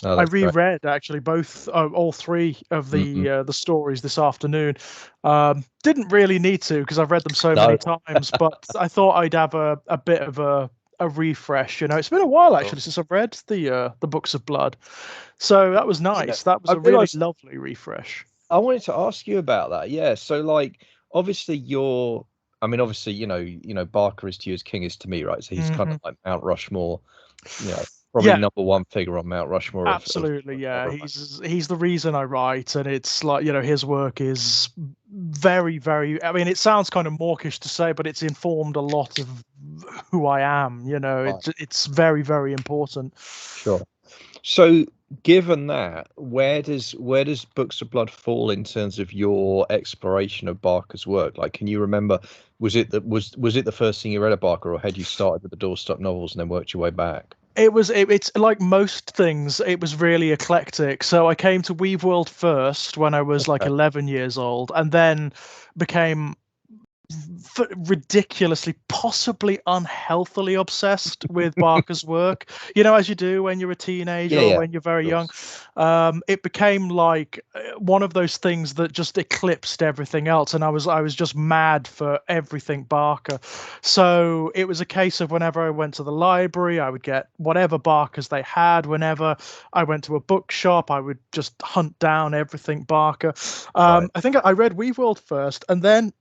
Oh, I that's great. reread actually both, all three of the stories this afternoon. Didn't really need to because I've read them so many times, but I thought I'd have a bit of a refresh. You know, it's been a while actually since I've read the Books of Blood, so that was nice. That was I a really realised lovely refresh. I wanted to ask you about that. Yeah. So like obviously obviously, Barker is to you as King is to me, right? So he's kind of like Mount Rushmore, probably Yeah, number one figure on Mount Rushmore absolutely. of Yeah, horror. he's the reason I write, and it's like, his work is very, very. I mean, it sounds kind of mawkish to say, but it's informed a lot of who I am. Right. It's very, very important. Sure. So given that, where does Books of Blood fall in terms of your exploration of Barker's work? Like, can you remember, was it the first thing you read of Barker, or had you started with the doorstep novels and then worked your way back? It's like most things, it was really eclectic. So I came to Weave World first when I was like 11 years old, and then became ridiculously, possibly unhealthily obsessed with Barker's work. As you do when you're a teenager or when you're very young. It became like one of those things that just eclipsed everything else, and I was just mad for everything Barker. So it was a case of whenever I went to the library, I would get whatever Barkers they had. Whenever I went to a bookshop, I would just hunt down everything Barker. I think I read Weave World first, and then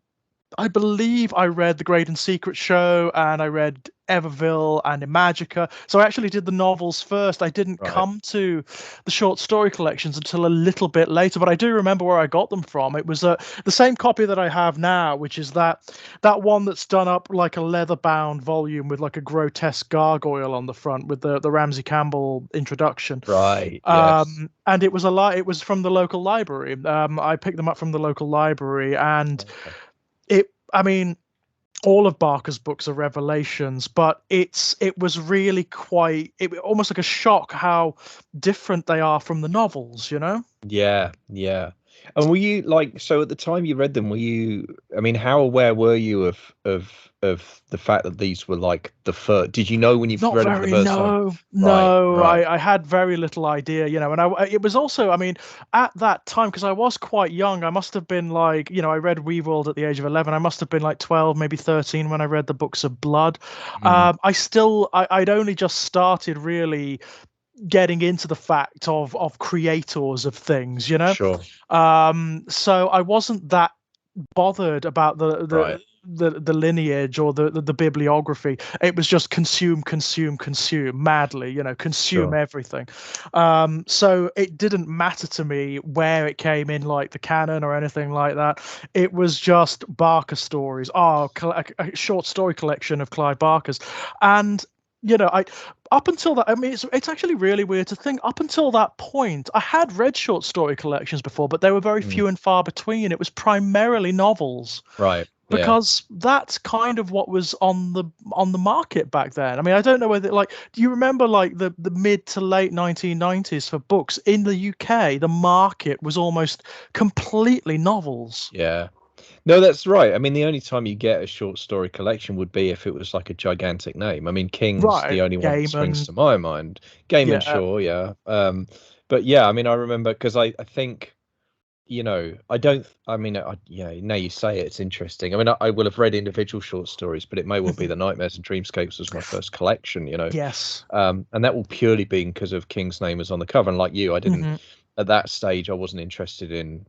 I believe I read The Great and Secret Show, and I read Everville and Imagica. So I actually did the novels first. I didn't come to the short story collections until a little bit later, but I do remember where I got them from. It was the same copy that I have now, which is that one that's done up like a leather-bound volume with like a grotesque gargoyle on the front with the Ramsey Campbell introduction. Right. Yes. And it was it was from the local library. I picked them up from the local library, and I mean, all of Barker's books are revelations, but it was really almost like a shock how different they are from the novels, Yeah. Yeah. And were you like, so at the time you read them, how aware were you of the fact that these were like the first? Did you know when you Not read them for the very, first time? no. Right. I had very little idea, and it was also, I mean, at that time, because I was quite young, I must have been like, I read Weave World at the age of 11. I must have been like 12, maybe 13 when I read the Books of Blood. I'd only just started really getting into the fact of creators of things, Sure. so I wasn't that bothered about Right. the lineage or the bibliography. It was just consume madly, consume Sure. everything. So it didn't matter to me where it came in, like the canon or anything like that. It was just Barker stories. A short story collection of Clive Barker's. And I up until that, I mean, it's actually really weird to think. Up until that point, I had read short story collections before, but they were very few and far between. It was primarily novels, Right. Yeah. because that's kind of what was on the market back then. I mean, I don't know whether, like, do you remember like the mid to late 1990s for books in the UK? The market was almost completely novels. Yeah. No, that's right. I mean, the only time you get a short story collection would be if it was like a gigantic name. I mean, King's the Right, only one that springs Gaiman. to my mind. Gaiman, Yeah. sure, yeah. But yeah, I mean, I remember because I think, I don't. I mean, now you say it, it's interesting. I mean, I will have read individual short stories, but it may well be the Nightmares and Dreamscapes was my first collection. Yes. And that will purely be because of King's name was on the cover. And like you, I didn't at that stage. I wasn't interested in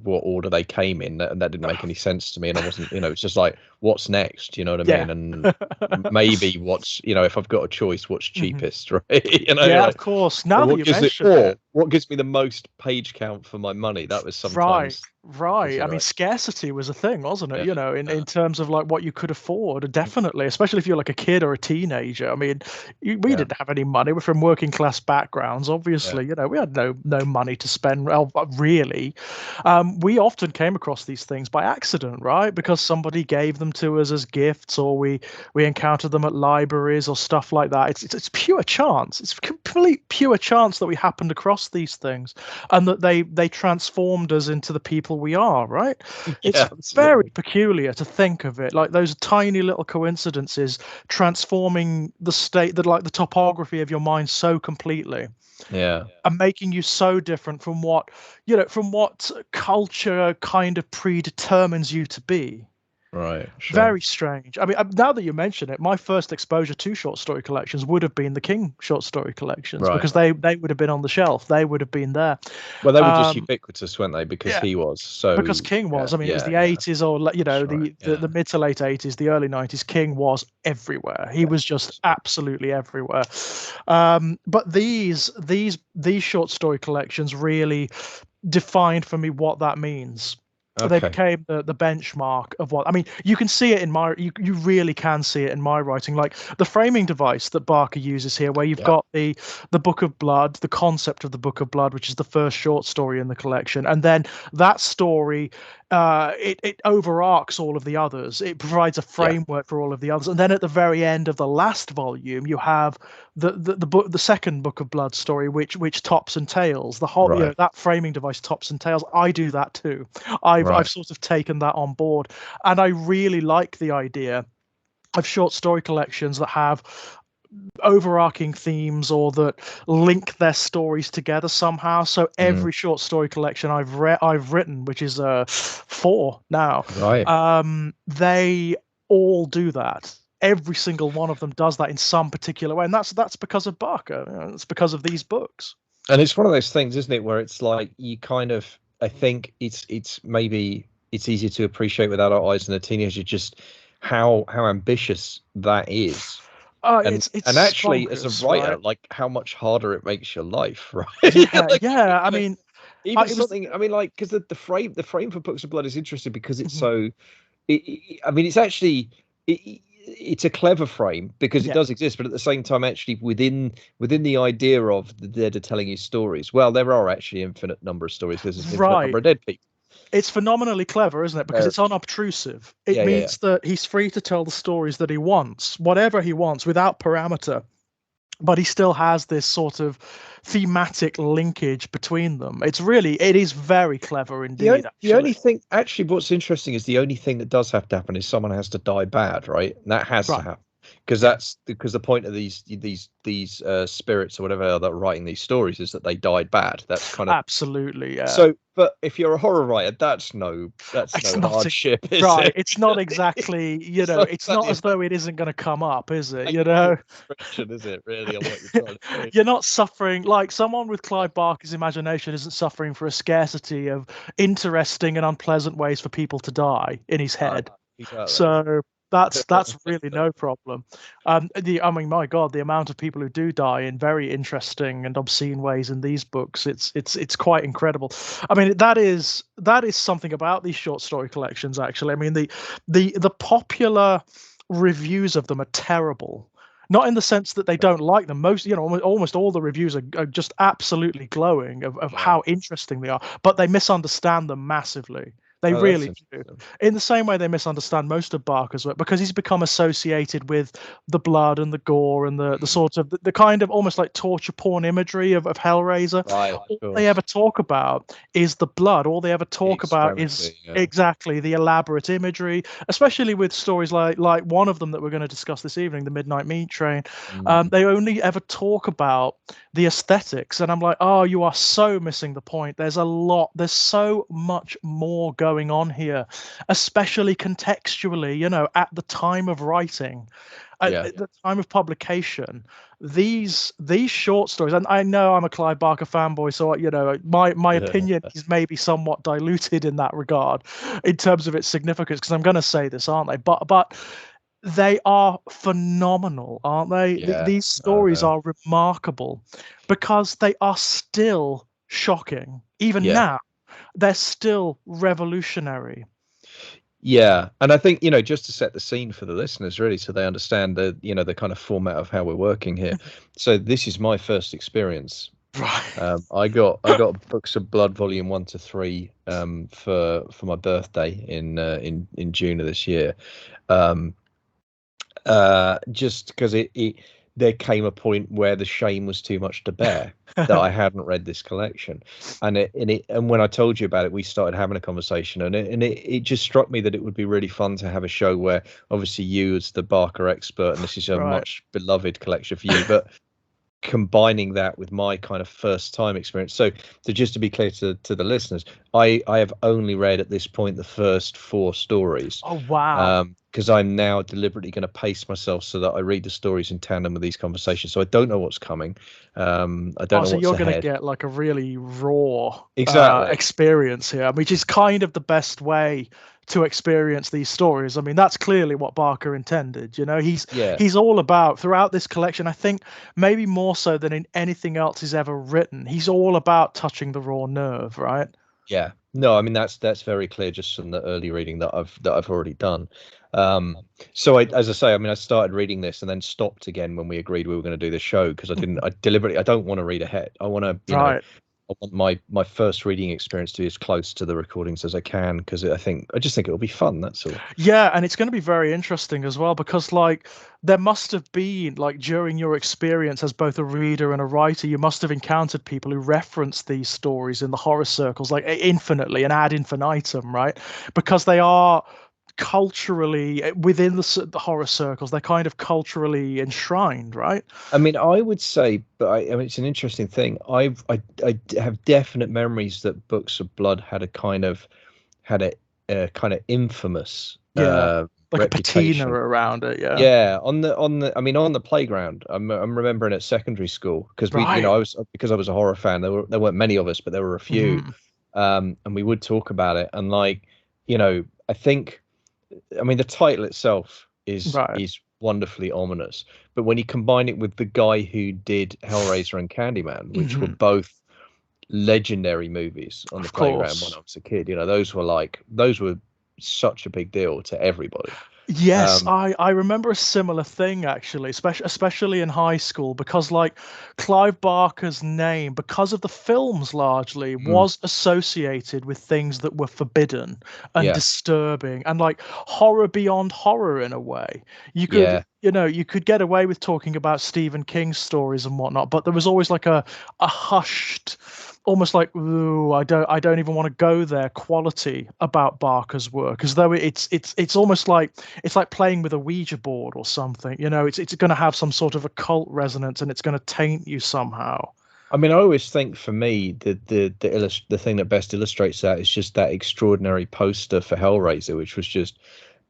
what order they came in, and that didn't make any sense to me, and I wasn't, it's just like, what's next, you know what I Yeah. mean? And maybe what's, if I've got a choice, what's cheapest, right? Yeah, Like, of course. Now that what you gives it, mention or it. what gives me the most page count for my money? That was Right, sometimes right. I mean, consideration. scarcity was a thing, wasn't it? Yeah, In terms of like what you could afford, definitely, especially if you're like a kid or a teenager. I mean, we yeah, didn't have any money. We're from working class backgrounds, yeah, obviously. We had no money to spend. Well, really, we often came across these things by accident, right? Because somebody gave them to us as gifts, or we encountered them at libraries or stuff like that. It's pure chance. It's complete pure chance that we happened across discuss these things, and that they transformed us into the people we are, right? It's very peculiar to think of it like those tiny little coincidences transforming the state, that like the topography of your mind so completely. Yeah. And making you so different from what, from what culture kind of predetermines you to be. Right. Sure. Very strange. I mean, now that you mention it, my first exposure to short story collections would have been the King short story collections, because they would have been on the shelf. They would have been there. Well, they were just ubiquitous, weren't they? Because he was. So because King was. I mean, it was the 80s, or the mid to late 80s, the early 90s. King was everywhere. He was just absolutely everywhere. But these short story collections really defined for me what that means. They became the benchmark of what, I mean, you can see it in you really can see it in my writing, like the framing device that Barker uses here, where you've got the Book of Blood, the concept of the Book of Blood, which is the first short story in the collection, and then that story it overarches all of the others. It provides a framework for all of the others, and then at the very end of the last volume, you have the second Book of Blood story, which tops and tails the whole. That framing device tops and tails. I do that too. I've sort of taken that on board, and I really like the idea of short story collections that have overarching themes or that link their stories together somehow. So every short story collection I've written, which is 4 now, they all do that. Every single one of them does that in some particular way, and that's because of Barker. It's because of these books. And it's one of those things, isn't it, where it's like you kind of, I think it's maybe it's easier to appreciate with adult eyes than a teenager, just how ambitious that is. And actually, bonkers, as a writer, like how much harder it makes your life, right? Yeah, I mean, even something. I mean, like, because the frame for Books of Blood is interesting because it's so. I mean, it's actually it's a clever frame because it does exist, but at the same time, actually within the idea of the dead are telling you stories. Well, there are actually infinite number of stories. There's an infinite number of dead people. It's phenomenally clever, isn't it? Because it's unobtrusive. It means that he's free to tell the stories that he wants, whatever he wants, without parameter. But he still has this sort of thematic linkage between them. It is very clever indeed. The only thing, actually, what's interesting is the only thing that does have to happen is someone has to die bad, right? And that has to happen. Because the point of these spirits or whatever that are writing these stories is that they died bad. That's kind of absolutely So, but if you're a horror writer, that's no hardship, is it? It's not exactly, it's not as though it isn't going to come up, is it? Is it really on what you're trying to do? You're not suffering like someone with Clive Barker's imagination isn't suffering for a scarcity of interesting and unpleasant ways for people to die in his head. So that's really no problem. I mean, my God, the amount of people who do die in very interesting and obscene ways in these books, it's quite incredible. I mean, that is something about these short story collections, actually. I mean, the popular reviews of them are terrible. Not in the sense that they don't like them. Most, almost all the reviews are just absolutely glowing of how interesting they are, but they misunderstand them massively. They really do. In the same way they misunderstand most of Barker's work, because he's become associated with the blood and the gore and the sort of the kind of almost like torture porn imagery of Hellraiser. All they ever talk about is the blood. All they ever talk about is exactly the elaborate imagery, especially with stories like one of them that we're going to discuss this evening, The Midnight Meat Train. They only ever talk about the aesthetics, and I'm like, oh, you are so missing the point. There's so much more going on here, especially contextually, at the time of writing, at the time of publication. These short stories, and I know I'm a Clive Barker fanboy, so my opinion is maybe somewhat diluted in that regard in terms of its significance, because I'm going to say this, aren't they? But they are phenomenal, aren't they? These stories are remarkable because they are still shocking. Even now, they're still revolutionary. Yeah, and I think, just to set the scene for the listeners, really, so they understand the kind of format of how we're working here. So this is my first experience. Right. I got Books of Blood Volume 1 to 3 for my birthday in June of this year. Just because there came a point where the shame was too much to bear that I hadn't read this collection. And when I told you about it, we started having a conversation, and it just struck me that it would be really fun to have a show where obviously you as the Barker expert, and this is a much beloved collection for you, but combining that with my kind of first time experience. So just to be clear to the listeners, I have only read at this point the first 4 stories. Oh wow. Because I'm now deliberately going to pace myself so that I read the stories in tandem with these conversations. So I don't know what's coming. I don't know so what's you're ahead. going to get like a really raw exactly experience here, which is kind of the best way to experience these stories. I mean, that's clearly what Barker intended. You know, he's all about, throughout this collection, I think maybe more so than in anything else he's ever written, he's all about touching the raw nerve, right? Yeah. No, I mean that's very clear just from the early reading that I've already done. So as I say, I mean, I started reading this and then stopped again when we agreed we were going to do the show, because I don't want to read ahead. I want to, I want my first reading experience to be as close to the recordings as I can, because I just think it'll be fun. That's all. Yeah, and it's going to be very interesting as well, because like there must have been, like, during your experience as both a reader and a writer, you must have encountered people who reference these stories in the horror circles like infinitely and ad infinitum, right? Because they are culturally within the horror circles, they're kind of culturally enshrined, right? I mean, I would say, but I mean, it's an interesting thing. I have definite memories that Books of Blood had a kind of infamous like reputation. a patina around it. On the playground. I'm remembering at secondary school, because I was a horror fan. There weren't many of us, but there were a few. And we would talk about it, and like, I mean, the title itself is wonderfully ominous, but when you combine it with the guy who did Hellraiser and Candyman, which were both legendary movies on the playground when I was a kid, those were such a big deal to everybody. Yes, I remember a similar thing actually, especially in high school, because like Clive Barker's name, because of the films largely, was associated with things that were forbidden and disturbing and like horror beyond horror in a way. You could you could get away with talking about Stephen King's stories and whatnot, but there was always like a hushed, almost like, ooh, I don't even want to go there quality about Barker's work, as though it's almost like it's like playing with a Ouija board or something. It's going to have some sort of occult resonance, and it's going to taint you somehow. I mean, I always think for me the thing that best illustrates that is just that extraordinary poster for Hellraiser, which was just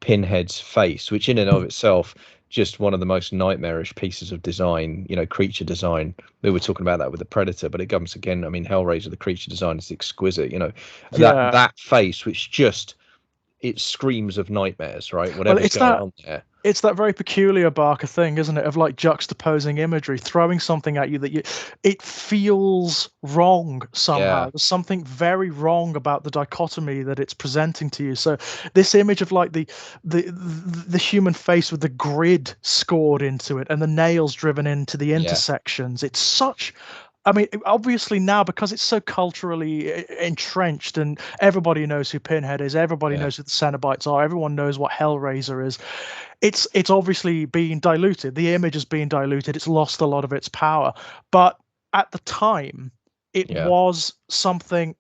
Pinhead's face, which in and of itself, just one of the most nightmarish pieces of design, creature design. We were talking about that with the Predator, but it comes again. I mean, Hellraiser, the creature design is exquisite. That face, which just, it screams of nightmares, right? Whatever's going on there. It's that very peculiar Barker thing, isn't it, of like juxtaposing imagery, throwing something at you that it feels wrong somehow. There's something very wrong about the dichotomy that it's presenting to you. So this image of like the human face with the grid scored into it and the nails driven into the intersections, it's such. I mean, obviously now, because it's so culturally entrenched and everybody knows who Pinhead is, everybody knows who the Cenobites are, everyone knows what Hellraiser is, it's obviously being diluted. The image has been diluted. It's lost a lot of its power. But at the time, it was something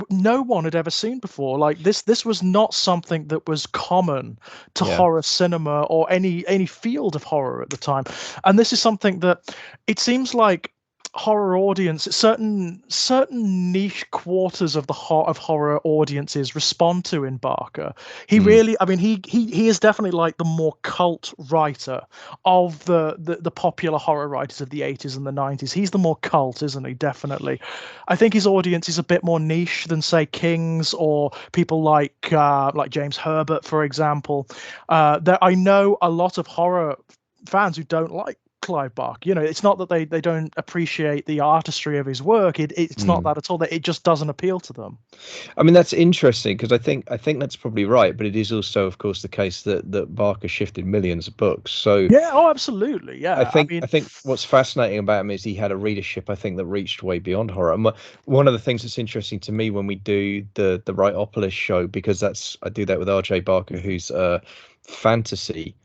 no one had ever seen before. Like this was not something that was common to horror cinema or any field of horror at the time. And this is something that it seems like horror audience, certain niche quarters of horror audiences respond to in Barker. He really, I mean, he is definitely like the more cult writer of the popular horror writers of the 80s and the 90s. He's the more cult, isn't he? Definitely. I think his audience is a bit more niche than, say, King's or people like James Herbert, for example. I know a lot of horror fans who don't like Clive Barker. It's not that they don't appreciate the artistry of his work. It's not that at all. That it just doesn't appeal to them. I mean, that's interesting, because I think that's probably right, but it is also, of course, the case that Barker shifted millions of books. So absolutely, yeah. I think what's fascinating about him is he had a readership, I think, that reached way beyond horror. And one of the things that's interesting to me when we do the Writeopolis show, because I do that with RJ Barker, who's a fantasy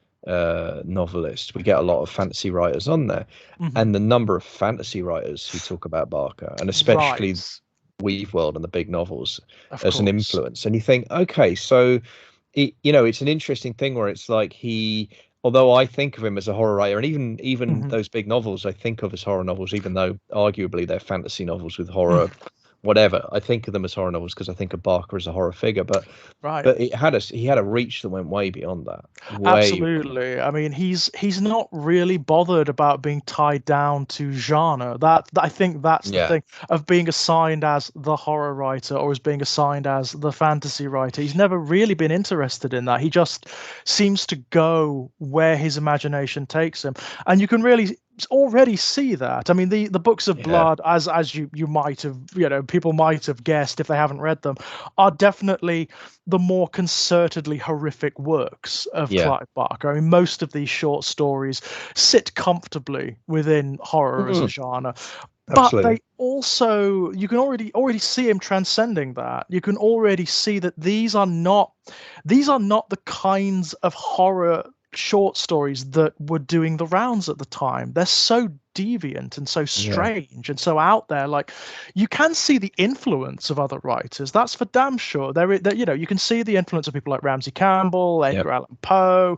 novelist. We get a lot of fantasy writers on there, and the number of fantasy writers who talk about Barker, and especially Weave World and the big novels as an influence. And you think, okay, so it's an interesting thing where it's like although I think of him as a horror writer, and even those big novels I think of as horror novels, even though arguably they're fantasy novels with horror whatever, I think of them as horror novels because I think of Barker as a horror figure, but he had a reach that went way beyond that. Absolutely. I mean, he's not really bothered about being tied down to genre. That I think that's the thing of being assigned as the horror writer or as being assigned as the fantasy writer. He's never really been interested in that. He just seems to go where his imagination takes him, and you can really already see that. I mean, the books of blood, as you might have, people might have guessed if they haven't read them, are definitely the more concertedly horrific works of Clive Barker. I mean, most of these short stories sit comfortably within horror as a genre. But they also, you can already see him transcending that. You can already see that these are not the kinds of horror short stories that were doing the rounds at the time. They're so deviant and so strange and so out there. Like, you can see the influence of other writers, that's for damn sure. You can see the influence of people like Ramsey Campbell, Edgar Allan Poe,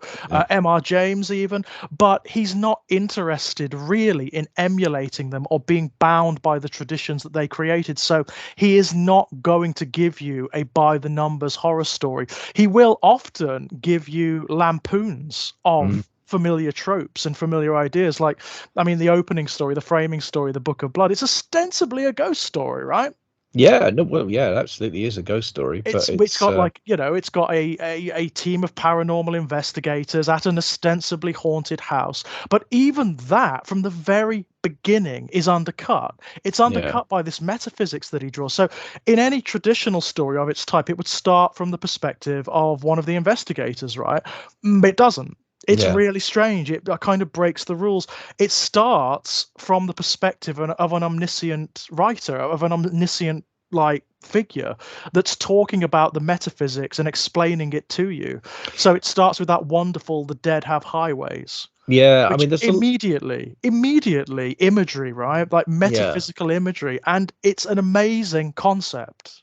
M.R. James even, but he's not interested really in emulating them or being bound by the traditions that they created. So he is not going to give you a by the numbers horror story. He will often give you lampoons of familiar tropes and familiar ideas. Like, I mean, the opening story, the framing story, the Book of Blood, it's ostensibly a ghost story, right? Yeah, no, well, yeah, it absolutely is a ghost story. But it's got it's got a team of paranormal investigators at an ostensibly haunted house. But even that, from the very beginning, is undercut. It's undercut by this metaphysics that he draws. So in any traditional story of its type, it would start from the perspective of one of the investigators, right? It doesn't. It's really strange. It kind of breaks the rules. It starts from the perspective of an omniscient writer, of an omniscient figure that's talking about the metaphysics and explaining it to you. So it starts with that wonderful "the dead have highways." Yeah, I mean, there's immediately imagery, right? Like metaphysical imagery, and it's an amazing concept.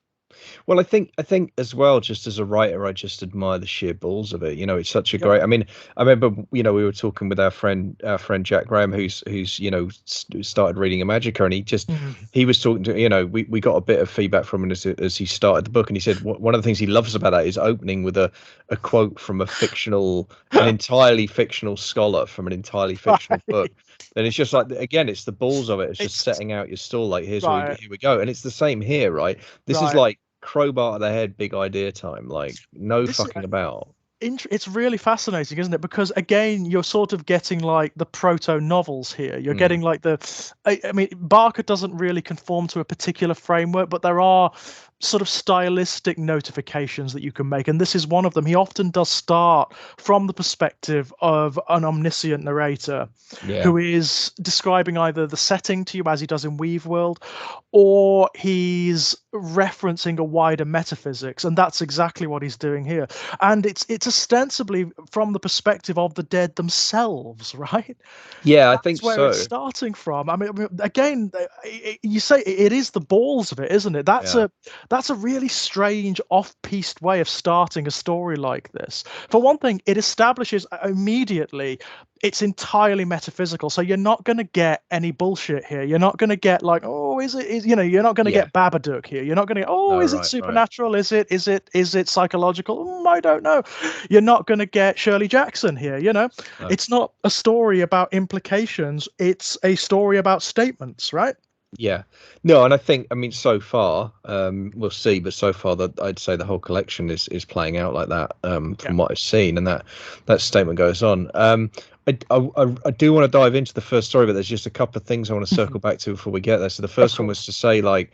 Well, I think as well, just as a writer, I just admire the sheer balls of it. It's such a great. I mean, I remember, we were talking with our friend Jack Graham, who's started reading Imagica, and he was talking to, we got a bit of feedback from him as he started the book, and he said one of the things he loves about that is opening with a quote from an entirely fictional scholar from an entirely fictional book. And it's just like, again, it's the balls of it. It's just setting out your stall. Like, here we go. And it's the same here, right? This is like crowbar to the head, big idea time. Like, no fucking about. It's really fascinating, isn't it? Because again, you're sort of getting like the proto novels here. You're getting like I mean, Barker doesn't really conform to a particular framework, but there are sort of stylistic notifications that you can make, and this is one of them. He often does start from the perspective of an omniscient narrator who is describing either the setting to you, as he does in Weave World, or he's referencing a wider metaphysics, and that's exactly what he's doing here. And it's ostensibly from the perspective of the dead themselves, right? Yeah, That's I think where it's starting from. I mean, again, you say it is the balls of it, isn't it? That's a really strange, off-piste way of starting a story like this. For one thing, it establishes immediately it's entirely metaphysical, so you're not going to get any bullshit here. You're not going to get like, oh, you're not going to get Babadook here. You're not going to get, oh, is it supernatural? Right. Is it psychological? I don't know. You're not going to get Shirley Jackson here. No. It's not a story about implications. It's a story about statements, right? Yeah, no, and I mean, so far, we'll see, but so far that I'd say the whole collection is playing out like that, from what I've seen, and that statement goes on. I do want to dive into the first story, but there's just a couple of things I want to circle back to before we get there. So the first one was to say, like,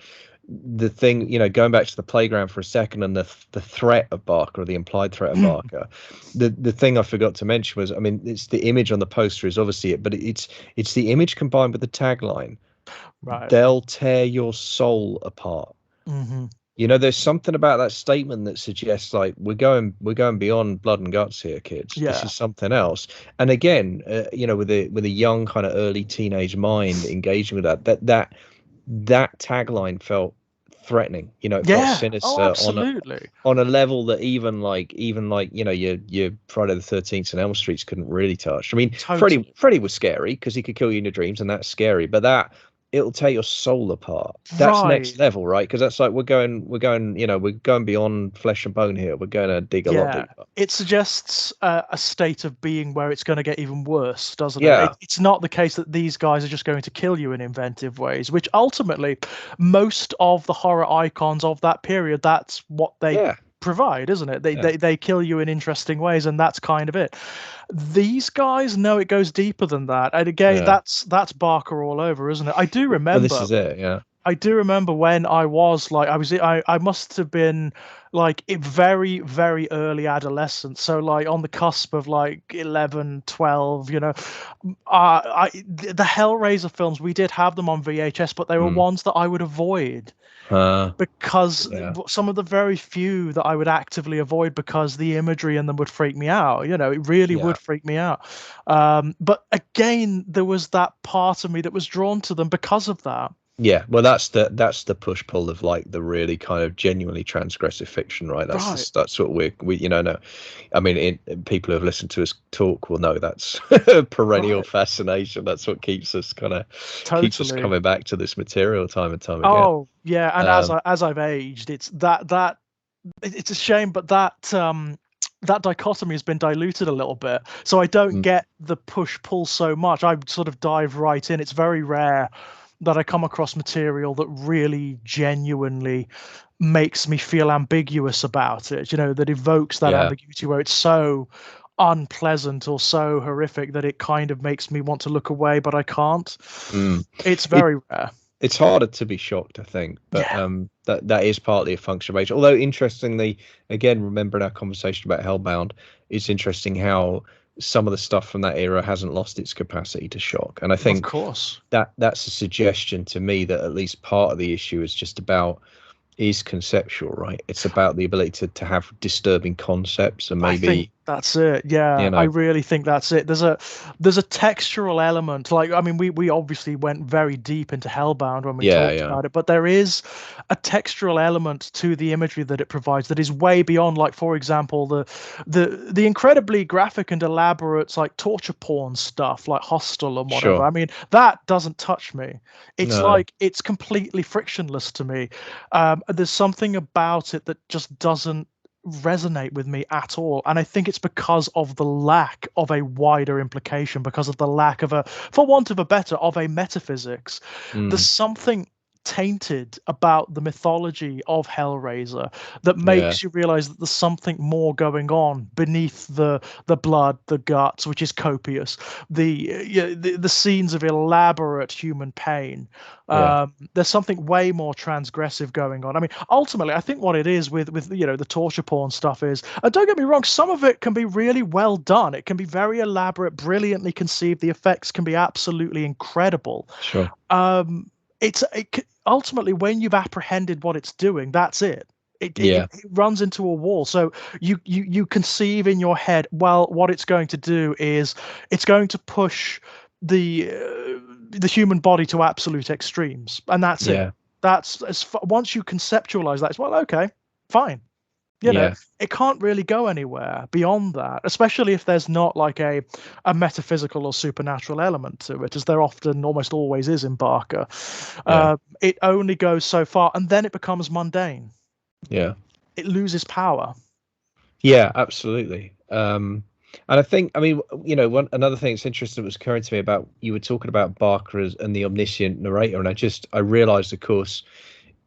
the thing, going back to the playground for a second, and the threat of Barker, or the implied threat of Barker. The thing I forgot to mention was, I mean, it's the image on the poster is obviously it, but it's the image combined with the tagline. Right. They'll tear your soul apart. You know, there's something about that statement that suggests like we're going beyond blood and guts here, kids. Yeah. This is something else. And again, you know, with a young kind of early teenage mind engaging with that tagline felt threatening. You know, it felt sinister absolutely. on a level that even like you know your Friday the 13th and Elm Streets couldn't really touch. I mean, Totally. Freddy was scary because he could kill you in your dreams, and that's scary. But that it'll tear your soul apart. That's next level, right? Because that's like we're going, you know, we're going beyond flesh and bone here. We're going to dig a lot deeper. It suggests a state of being where it's going to get even worse, doesn't Yeah. it? It's not the case that these guys are just going to kill you in inventive ways, which ultimately most of the horror icons of that period, that's what they provide, isn't it? They kill you in interesting ways, and that's kind of it. These guys know it goes deeper than that, and again, that's Barker all over, isn't it? I do remember. Well, this is it, yeah. I do remember when I was like, I must have been like very, very early adolescence. So like on the cusp of like 11, 12, you know, the Hellraiser films, we did have them on VHS, but they were ones that I would avoid. Because some of the very few that I would actively avoid because the imagery in them would freak me out. You know, it really would freak me out. But again, there was that part of me that was drawn to them because of that. Yeah, well, that's the push pull of like the really kind of genuinely transgressive fiction, right? That's what we you know. No, I mean, people who have listened to us talk will know that's perennial fascination. That's what keeps us keeps us coming back to this material time and time again. Oh yeah, and as I've aged, it's that it's a shame, but that dichotomy has been diluted a little bit, so I don't get the push pull so much. I sort of dive right in. It's very rare that I come across material that really genuinely makes me feel ambiguous about it, you know, that evokes that ambiguity where it's so unpleasant or so horrific that it kind of makes me want to look away, but I can't. It's very rare. It's harder to be shocked, I think, but that is partly a function of age. Although, interestingly, again, remembering our conversation about Hellbound, it's interesting how some of the stuff from that era hasn't lost its capacity to shock. And I think, of course, that's a suggestion to me that at least part of the issue is just about is conceptual, right? It's about the ability to have disturbing concepts, and maybe I think that's it. Yeah, you know, I really think that's it. There's a textural element. Like, I mean, we obviously went very deep into Hellbound when we talked about it, but there is a textural element to the imagery that it provides that is way beyond, like, for example, the incredibly graphic and elaborate like torture porn stuff, like Hostel and whatever. Sure. I mean, that doesn't touch me. It's like it's completely frictionless to me. There's something about it that just doesn't resonate with me at all, and I think it's because of the lack of a wider implication, because of the lack of a, for want of a better, of a metaphysics. There's something tainted about the mythology of Hellraiser that makes you realize that there's something more going on beneath the blood, the guts, which is copious, the scenes of elaborate human pain. There's something way more transgressive going on. I mean, ultimately, I think what it is with you know, the torture porn stuff is, and don't get me wrong, some of it can be really well done. It can be very elaborate, brilliantly conceived. The effects can be absolutely incredible. Sure. Ultimately, when you've apprehended what it's doing, that's it. It runs into a wall. So you conceive in your head, well, what it's going to do is it's going to push the human body to absolute extremes, and that's it. That's once you conceptualize that, it's, well, okay, fine. You know, it can't really go anywhere beyond that, especially if there's not like a metaphysical or supernatural element to it, as there often almost always is in Barker. It only goes so far, and then it becomes mundane. It loses power. Yeah, absolutely. And I think, I mean, you know, another thing that's interesting that was occurring to me about, you were talking about Barker and the omniscient narrator, and I realized, of course,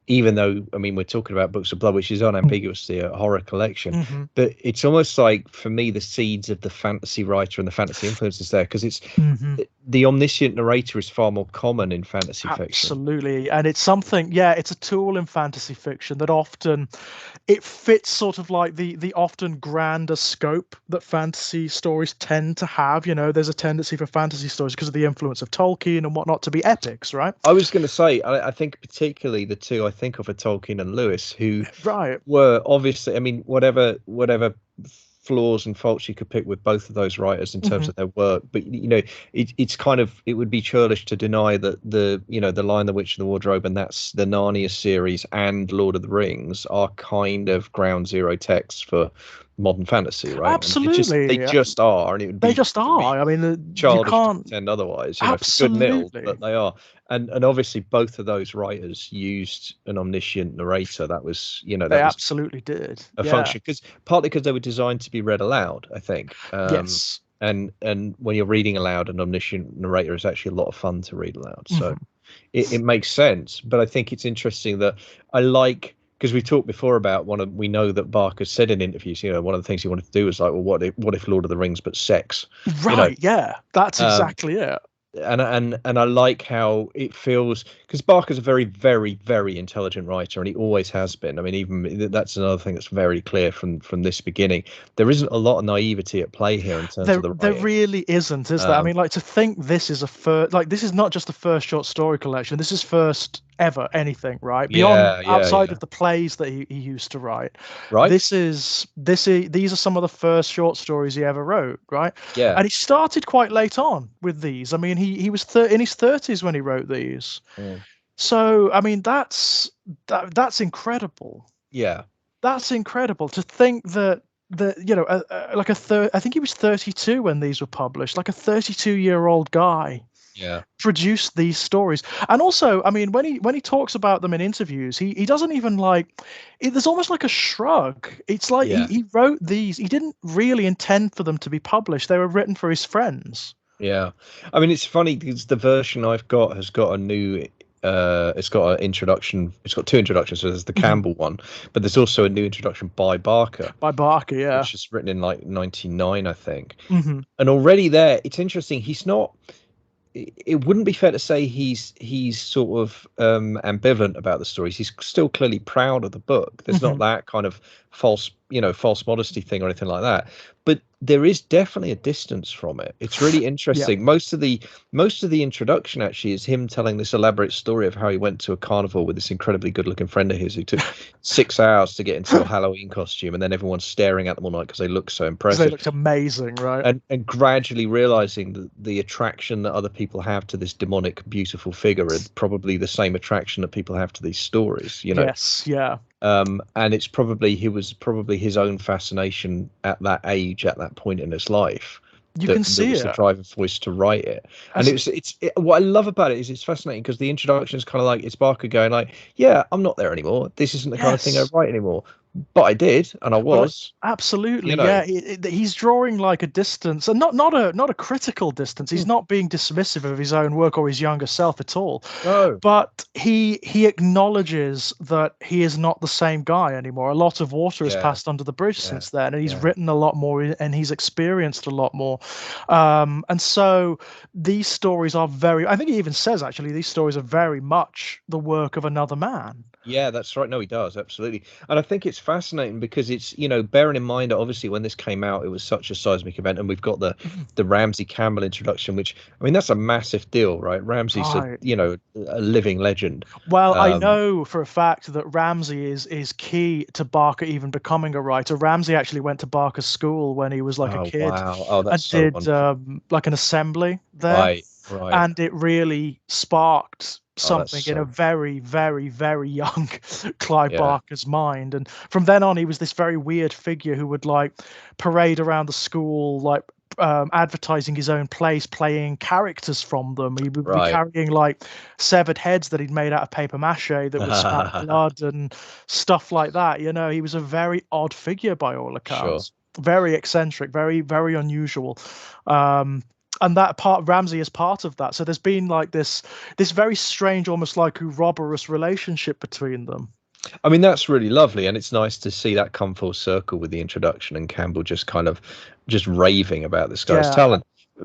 even though, I mean, we're talking about Books of Blood, which is unambiguously a horror collection, but it's almost like, for me, the seeds of the fantasy writer and the fantasy influence is there, because it's the omniscient narrator is far more common in fantasy fiction. Absolutely. And it's something, it's a tool in fantasy fiction that often it fits sort of like the often grander scope that fantasy stories tend to have. You know, there's a tendency for fantasy stories because of the influence of Tolkien and whatnot to be epics, right? I was going to say, I think particularly the two I think of are Tolkien and Lewis, who were obviously, I mean, whatever flaws and faults you could pick with both of those writers in terms of their work, but it's kind of, it would be churlish to deny that the Lion, the Witch and the Wardrobe, and that's the Narnia series and Lord of the Rings are kind of ground zero texts for modern fantasy, right? Absolutely. They just are, and it would be, they just are. I mean, childish you can't to pretend otherwise, absolutely. For good nil, but they are. And obviously both of those writers used an omniscient narrator. That was, they absolutely did a function, partly because they were designed to be read aloud, I think. Yes. And when you're reading aloud, an omniscient narrator is actually a lot of fun to read aloud. So it makes sense. But I think it's interesting that I like, because we talked before about we know that Barker said in interviews, one of the things he wanted to do was like, well, what if Lord of the Rings but sex? Right. Yeah, that's exactly it. And I like how it feels, because Barker's a very, very, very intelligent writer, and he always has been. I mean, even that's another thing that's very clear from this beginning. There isn't a lot of naivety at play here in terms of the writing. There really isn't, is there? I mean, like, to think this is this is not just the first short story collection. This is first ever anything, right? Outside of the plays that he used to write. Right. These are some of the first short stories he ever wrote, right? Yeah. And he started quite late on with these. I mean, he was in his 30s when he wrote these. So, I mean, that's incredible. Yeah. That's incredible to think that I think he was 32 when these were published, like a 32-year-old guy produced these stories. And also, I mean, when he talks about them in interviews, he doesn't even there's almost like a shrug. It's like he wrote these, he didn't really intend for them to be published. They were written for his friends. Yeah. I mean, it's funny because the version I've got has got a new it's got an introduction. It's got two introductions. So there's the Campbell one, but there's also a new introduction by Barker. Yeah. Which is written in like 99, I think. And already there, it's interesting. He's not. It wouldn't be fair to say he's sort of ambivalent about the stories. He's still clearly proud of the book. There's not that kind of false modesty thing or anything like that. But there is definitely a distance from it. It's really interesting. Most of the introduction actually is him telling this elaborate story of how he went to a carnival with this incredibly good-looking friend of his who took 6 hours to get into a Halloween costume, and then everyone's staring at them all night because they look so impressive. They looked amazing, right? And gradually realizing that the attraction that other people have to this demonic, beautiful figure is probably the same attraction that people have to these stories. Yes, yeah. And it's probably his own fascination at that age, at that point in his life. You can see it. The driving force to write it, and what I love about it is it's fascinating because the introduction is kind of like it's Barker going like, "Yeah, I'm not there anymore. This isn't the kind of thing I write anymore." But I did, and I was. Absolutely, yeah. He's drawing like a distance, and not a critical distance. He's not being dismissive of his own work or his younger self at all. No. But he acknowledges that he is not the same guy anymore. A lot of water has passed under the bridge since then, and he's written a lot more, and he's experienced a lot more. And so these stories are very. I think he even says actually these stories are very much the work of another man. Yeah, that's right. No, he does. Absolutely. And I think it's fascinating because it's, bearing in mind that obviously when this came out, it was such a seismic event. And we've got the Ramsey Campbell introduction, which, I mean, that's a massive deal, right? Ramsey's, a living legend. Well, I know for a fact that Ramsey is key to Barker even becoming a writer. Ramsey actually went to Barker's school when he was like a kid. Wow. Oh, that's and so did like an assembly there. Right. And it really sparked something in a very, very, very young Clive Barker's mind. And from then on, he was this very weird figure who would like parade around the school, like advertising his own plays, playing characters from them. He would be carrying like severed heads that he'd made out of paper mache that would spat blood and stuff like that. He was a very odd figure by all accounts. Sure. Very eccentric, very, very unusual. And that Ramsey is part of that. So there's been like this very strange, almost like Ouroboros relationship between them. I mean, that's really lovely, and it's nice to see that come full circle with the introduction and Campbell just raving about this guy's talent.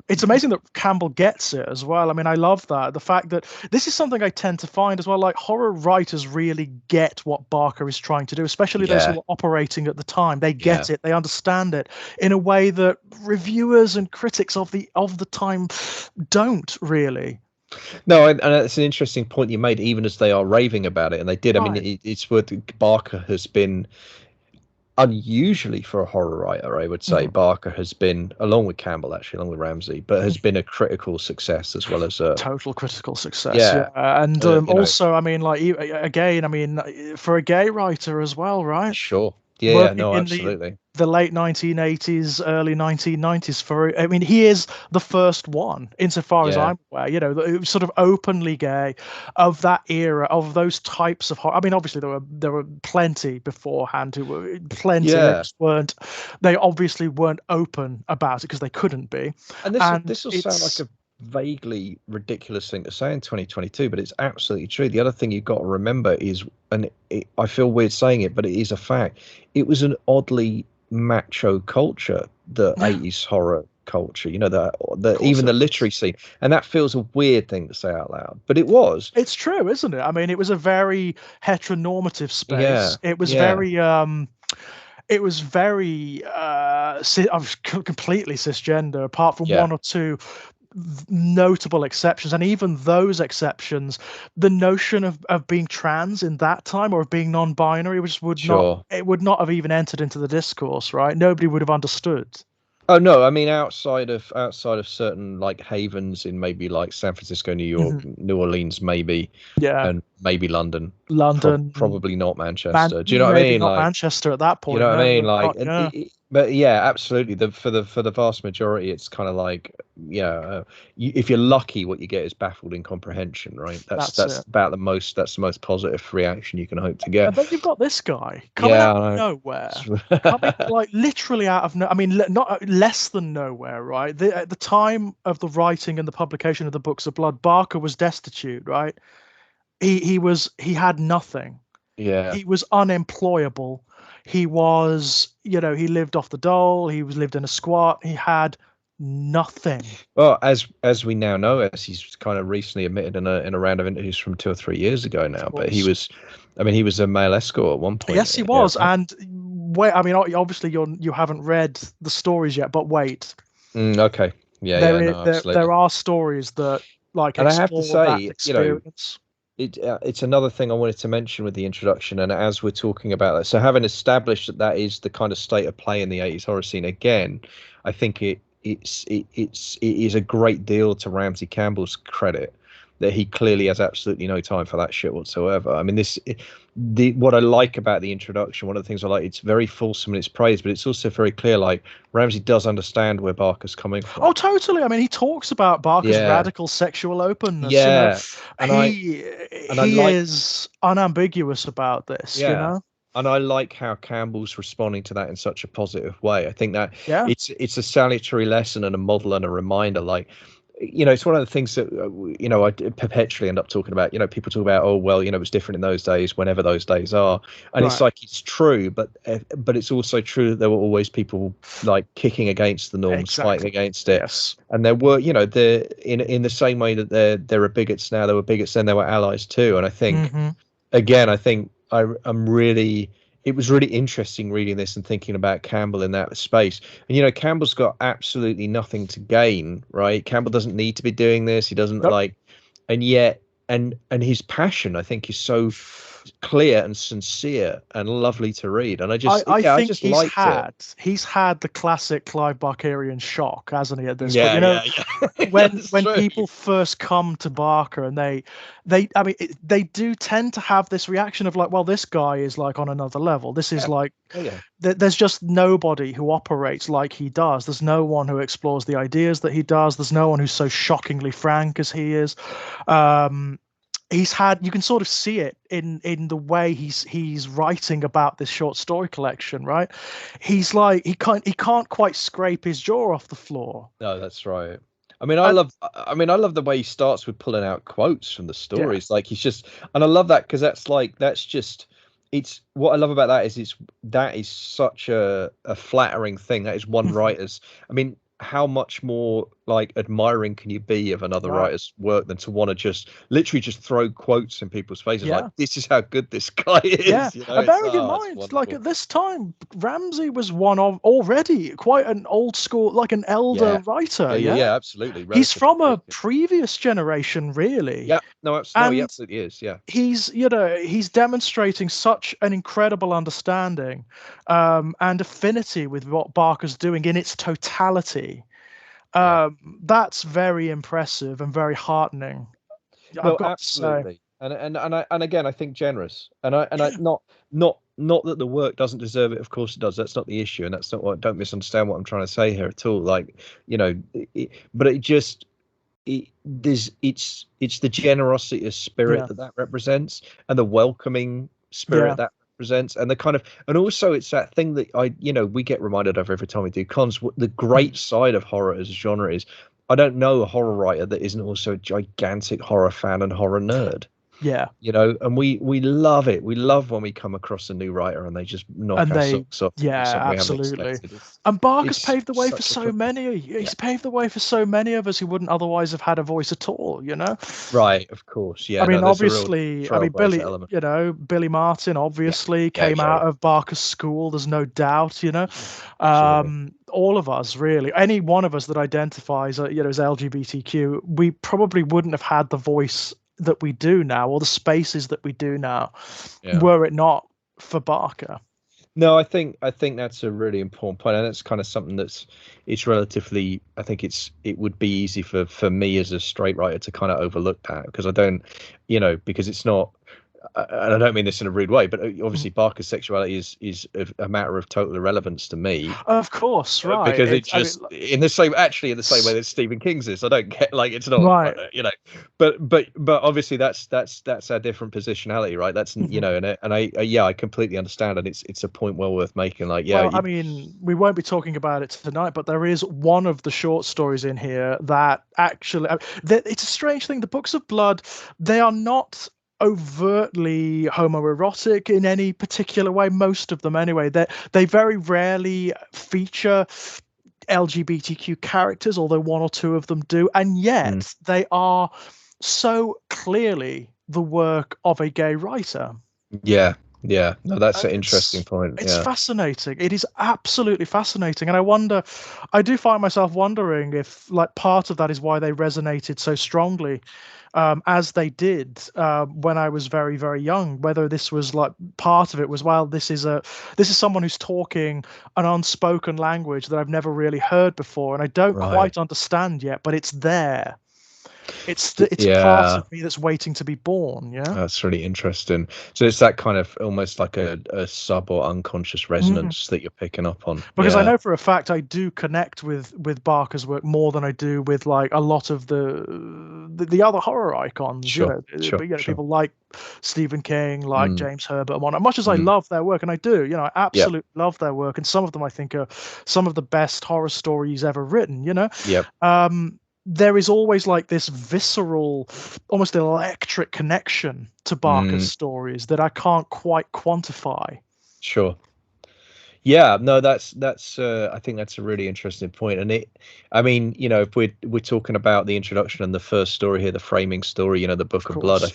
it's amazing that Campbell gets it as well. I mean, I love that. The fact that this is something I tend to find as well, like horror writers really get what Barker is trying to do, especially those who were operating at the time. They get it, they understand it in a way that reviewers and critics of the time don't really. No, and it's an interesting point you made, even as they are raving about it, and they did. I mean, it's worth. Barker has been, unusually for a horror writer, I would say, Barker has been, along with Campbell, actually, along with Ramsey, but has been a critical success as well as a total critical success. Yeah, and also, I mean, like again, I mean, for a gay writer as well, right? Sure. Yeah, no, absolutely. The late 1980s, early 1990s. I mean, he is the first one, insofar as I'm aware, you know, sort of openly gay of that era, of those types of horror. I mean, obviously there were plenty beforehand who were plenty. They obviously weren't open about it because they couldn't be. And this will sound like a vaguely ridiculous thing to say in 2022, but it's absolutely true. The other thing you've got to remember is, I feel weird saying it, but it is a fact, it was an oddly macho culture, the 80s horror culture, you know, even the literary scene, and that feels a weird thing to say out loud, but it's true, isn't it? I mean, it was a very heteronormative space. It was very it was very completely cisgender, apart from one or two notable exceptions, and even those exceptions, the notion of being trans in that time, or of being non-binary, which would not have even entered into the discourse, right? Nobody would have understood. Oh no, I mean, outside of certain like havens in maybe like San Francisco, New York, New Orleans, maybe, and maybe London, probably not Manchester. Do you know what I mean? Not like Manchester at that point. You know what I mean? Like, but yeah, absolutely. For the vast majority, it's kind of like, if you're lucky, what you get is baffled incomprehension, right? That's about the most. That's the most positive reaction you can hope to get. And then you've got this guy coming out of nowhere, coming like literally out of I mean, not less than nowhere, right? At the time of the writing and the publication of the Books of Blood, Barker was destitute, right? He had nothing. Yeah. He was unemployable. He was, he lived off the dole. He lived in a squat. He had nothing. Well, as we now know, as he's kind of recently admitted in a round of interviews from 2 or 3 years ago now, but he was a male escort at one point. Yes, he was. And wait, I mean, obviously you haven't read the stories yet, but wait. Okay. There are stories that and I have to say, it's another thing I wanted to mention with the introduction, and as we're talking about that, so having established that is the kind of state of play in the 80s horror scene again, I think it is a great deal to Ramsey Campbell's credit that he clearly has absolutely no time for that shit whatsoever. I mean, what I like about the introduction, one of the things I like, it's very fulsome in its praise, but it's also very clear, like, Ramsey does understand where Barker's coming from. Oh, totally. I mean, he talks about Barker's radical sexual openness. Yeah. He is unambiguous about this, you know? And I like how Campbell's responding to that in such a positive way. I think that it's a salutary lesson and a model and a reminder, like, it's one of the things that, I perpetually end up talking about. People talk about, oh, well, it was different in those days, whenever those days are. And it's like, it's true, but it's also true that there were always people like kicking against the norms, fighting against it. Yes. And there were, in the same way that there are bigots now, there were bigots then, there were allies too. And I think, again, it was really interesting reading this and thinking about Campbell in that space. And, Campbell's got absolutely nothing to gain, right? Campbell doesn't need to be doing this. He doesn't and yet, and his passion, I think, is so clear and sincere and lovely to read. And I think he's had the classic Clive Barkerian shock, hasn't he, at this point? When people first come to Barker and they do tend to have this reaction of like, well, this guy is like on another level. This is like, there's just nobody who operates like he does. There's no one who explores the ideas that he does. There's no one who's so shockingly frank as he is. You can sort of see it in the way he's writing about this short story collection, right? He's like, he can't quite scrape his jaw off the floor. No, that's right. I mean, I love the way he starts with pulling out quotes from the stories. Like, he's just, and I love that, because it's what I love about that is that is such a flattering thing. That is one writer's, I mean, how much more like admiring can you be of another writer's work than to want to just literally just throw quotes in people's faces like, this is how good this guy is. You know, and bearing in mind, like at this time, Ramsey was one of already quite an old school, like an elder writer. Yeah, absolutely. He's from a previous generation, really. Yeah, no, absolutely, he absolutely is. Yeah, he's demonstrating such an incredible understanding and affinity with what Barker's doing in its totality. That's very impressive and very heartening. No, absolutely. And again, I think generous. And I not that the work doesn't deserve it. Of course it does. That's not the issue, and that's not what. Don't misunderstand what I'm trying to say here at all. Like, you know, but it just it's the generosity of spirit that represents, and the welcoming spirit that represents, and the kind of, and also it's that thing that we get reminded of every time we do cons. The great side of horror as a genre is, I don't know a horror writer that isn't also a gigantic horror fan and horror nerd. Yeah. You know, and we love it. We love when we come across a new writer and they just knock our socks off. Yeah, absolutely. And Barker's paved the way for so many. He's paved the way for so many of us who wouldn't otherwise have had a voice at all, you know? Right, of course. Yeah. I mean, obviously, Billy Martin obviously came out of Barker's school, there's no doubt, you know. All of us, really, any one of us that identifies as LGBTQ, we probably wouldn't have had the voice that we do now, or the spaces that we do now, were it not for Barker. No, I think that's a really important point, and it's kind of something it's relatively. I think it would be easy for me as a straight writer to kind of overlook that, because I don't, because it's not. And I don't mean this in a rude way, but obviously Barker's sexuality is a matter of total irrelevance to me. Of course, right? Because it's just in the same way that Stephen King's is. I don't get, like, it's not right, but obviously that's our different positionality, right? That's and I completely understand, and it's a point well worth making. Like, I mean, we won't be talking about it tonight, but there is one of the short stories in here that actually, it's a strange thing. The Books of Blood, they are not overtly homoerotic in any particular way, most of them anyway. They very rarely feature LGBTQ characters, although one or two of them do, and yet they are so clearly the work of a gay writer. No, that's an interesting point. It's fascinating. It is absolutely fascinating, and I do find myself wondering if, like, part of that is why they resonated so strongly as they did when I was very, very young. Whether this was, like, part of it was, well, this is someone who's talking an unspoken language that I've never really heard before, and I don't quite understand yet, but it's there. It's a part of me that's waiting to be born. Yeah, that's really interesting. So it's that kind of almost like a sub or unconscious resonance that you're picking up on. Because I know for a fact I do connect with Barker's work more than I do with, like, a lot of the other horror icons. Sure. People like Stephen King, like James Herbert and whatnot. Much as I love their work, and I do, I absolutely love their work, and some of them I think are some of the best horror stories ever written. There is always, like, this visceral, almost electric connection to Barker's stories that I can't quite quantify. Sure. Yeah, no, that's I think that's a really interesting point. And if we're talking about the introduction and the first story here, the framing story, the Book of Blood, I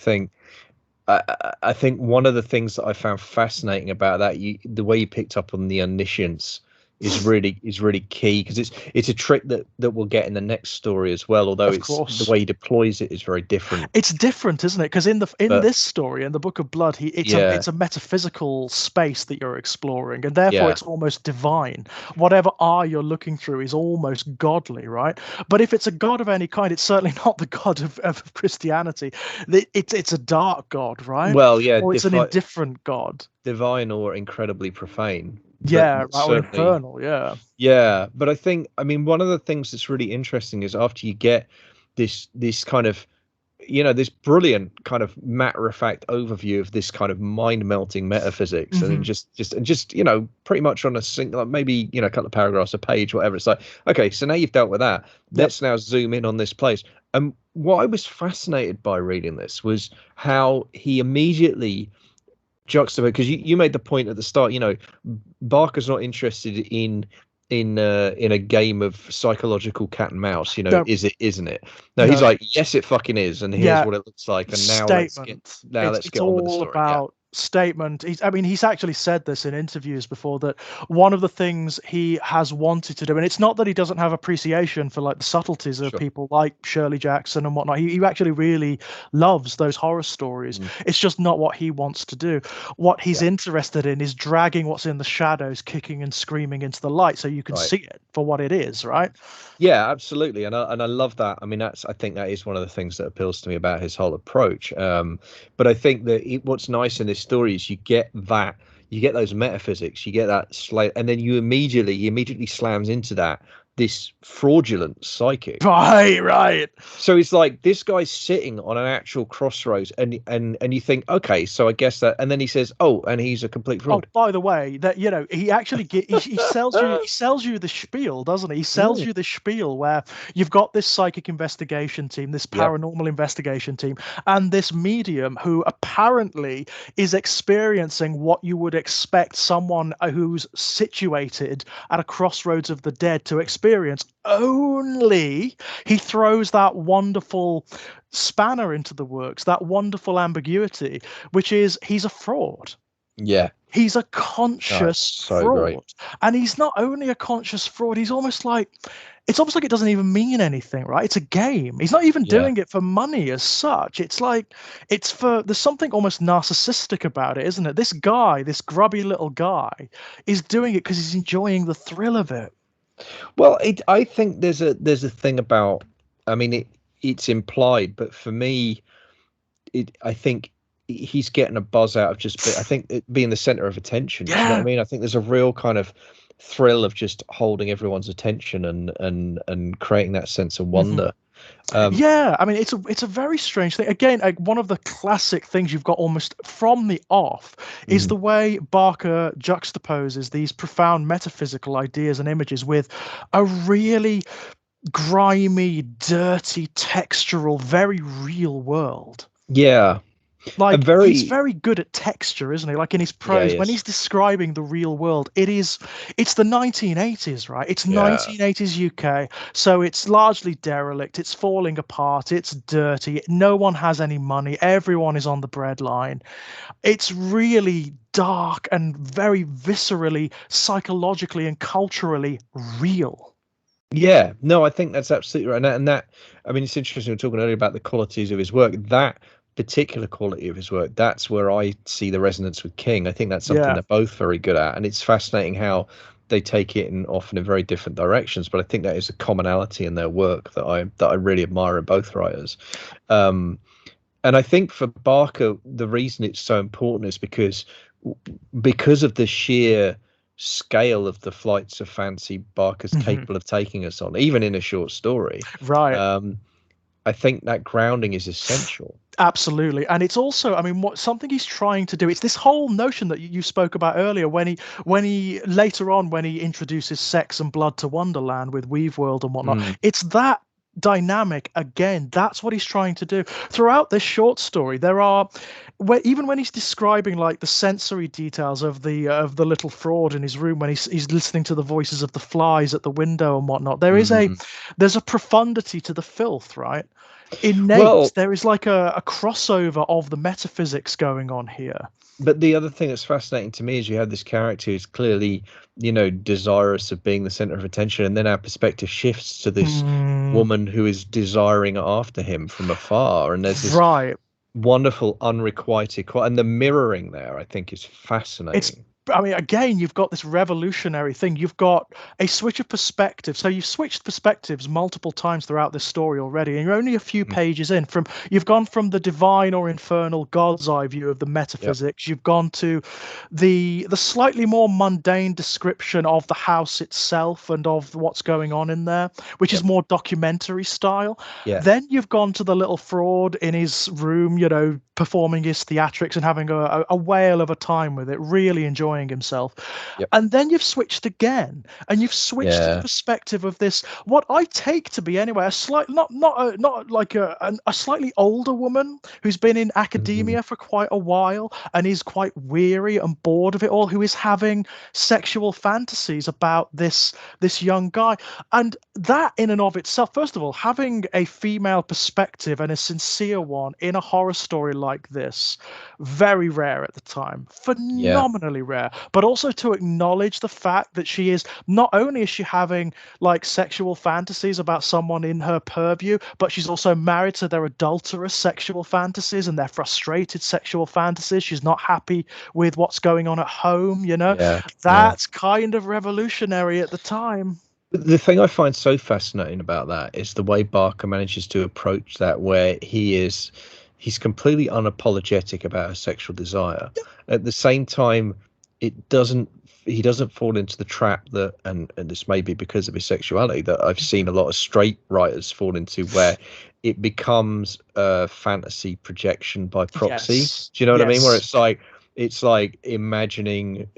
think one of the things that I found fascinating about that, the way you picked up on the omniscience is really key, because it's a trick that we'll get in the next story as well, although the way he deploys it is very different. It's different, isn't it? Because in this story, in the Book of Blood, it's a metaphysical space that you're exploring, and therefore it's almost divine. Whatever eye you're looking through is almost godly, right? But if it's a god of any kind, it's certainly not the god of Christianity. It's a dark god, right? Well, yeah, or it's an indifferent god, divine or incredibly profane. Or infernal, but I mean, one of the things that's really interesting is after you get this kind of, this brilliant kind of matter-of-fact overview of this kind of mind-melting metaphysics, and just pretty much on a single, maybe a couple of paragraphs a page, whatever. It's like, okay, so now you've dealt with that. Let's now zoom in on this place. And what I was fascinated by reading this was how he immediately juxtaposed, because you made the point at the start, Barker's not interested in in a game of psychological cat and mouse, No, is it, isn't it? No, he's no, like, yes, it fucking is, and here's what it looks like, and statement. let's It's get on with the all story. Yeah. about statement. He's actually said this in interviews before, that one of the things he has wanted to do, and it's not that he doesn't have appreciation for like the subtleties of people like Shirley Jackson and whatnot. He actually really loves those horror stories. It's just not what he wants to do. What he's interested in is dragging what's in the shadows, kicking and screaming into the light, so you can see it for what it is, right? Yeah, absolutely, and I love that. I mean, I think that is one of the things that appeals to me about his whole approach. But I think that what's nice in this story is you get those metaphysics, you get that and then he immediately slams into this fraudulent psychic. Right. So it's like this guy's sitting on an actual crossroads, and you think, okay, so I guess that, and then he says, oh, and he's a complete fraud. Oh, by the way, that he actually he sells you the spiel, doesn't he? He sells you the spiel where you've got this psychic investigation team, this paranormal investigation team, and this medium who apparently is experiencing what you would expect someone who's situated at a crossroads of the dead to experience. Only he throws that wonderful spanner into the works, that wonderful ambiguity, which is he's a fraud. Yeah. He's a conscious fraud. Great. And he's not only a conscious fraud, he's almost like, it's almost like it doesn't even mean anything, right? It's a game. He's not even doing it for money as such. It's like, there's something almost narcissistic about it, isn't it? This guy, this grubby little guy, is doing it because he's enjoying the thrill of it. Well, I think there's a thing about, I mean, it's implied, but for me, I think he's getting a buzz out of I think it being the center of attention. Yeah. You know what I mean? I think there's a real kind of thrill of just holding everyone's attention and creating that sense of wonder. Yeah, I mean, it's a very strange thing. Again, one of the classic things you've got almost from the off is the way Barker juxtaposes these profound metaphysical ideas and images with a really grimy, dirty, textural, very real world. Yeah. Like, he's very good at texture, isn't he? Like in his prose, when he's describing the real world, it's the 1980s, right? It's 1980s UK, so it's largely derelict, it's falling apart, it's dirty, no one has any money, everyone is on the breadline. It's really dark and very viscerally, psychologically and culturally real. Yeah, no, I think that's absolutely right. And that, I mean, it's interesting. We were talking earlier about the qualities of his work. That particular quality of his work, that's where I see the resonance with King. I think that's something they're both very good at, and it's fascinating how they take it in often in very different directions. But I think that is a commonality in their work that I really admire in both writers. And I think for Barker, the reason it's so important is because of the sheer scale of the flights of fancy Barker's capable of taking us on, even in a short story. Right. I think that grounding is essential. Absolutely. And it's also, I mean, something he's trying to do, it's this whole notion that you spoke about earlier when he later on, when he introduces sex and blood to Wonderland with Weave World and whatnot, it's that dynamic again. That's what he's trying to do throughout this short story. There are, even when he's describing like the sensory details of the little fraud in his room, when he's listening to the voices of the flies at the window and whatnot, there's a profundity to the filth, right? Innate. There is like a crossover of the metaphysics going on here. But the other thing that's fascinating to me is you have this character who's clearly, desirous of being the center of attention, and then our perspective shifts to this woman who is desiring after him from afar, and there's this wonderful unrequited and the mirroring there, I think, is fascinating. I mean, again, you've got this revolutionary thing. You've got a switch of perspective. So you've switched perspectives multiple times throughout this story already, and you're only a few pages in. You've gone from the divine or infernal God's eye view of the metaphysics. You've gone to the slightly more mundane description of the house itself and of what's going on in there, which is more documentary style. Then you've gone to the little fraud in his room, performing his theatrics and having a whale of a time with it, really enjoying enjoying himself. Yep. And then you've switched again, and you've switched to the Yeah. perspective of this, what I take to be anyway, a slight, not like a slightly older woman who's been in academia for quite a while and is quite weary and bored of it all, who is having sexual fantasies about this young guy. And that in and of itself, first of all, having a female perspective and a sincere one in a horror story like this, very rare at the time, phenomenally rare. But also to acknowledge the fact that she is, not only is she having like sexual fantasies about someone in her purview, but she's also married to their adulterous sexual fantasies and their frustrated sexual fantasies. She's not happy with what's going on at home, you know. That's kind of revolutionary at the time. The thing I find so fascinating about that is the way Barker manages to approach that, where he's completely unapologetic about her sexual desire. At the same time, he doesn't fall into the trap that, and this may be because of his sexuality, that I've seen a lot of straight writers fall into, where it becomes a fantasy projection by proxy. Do you know what I mean? Where it's like imagining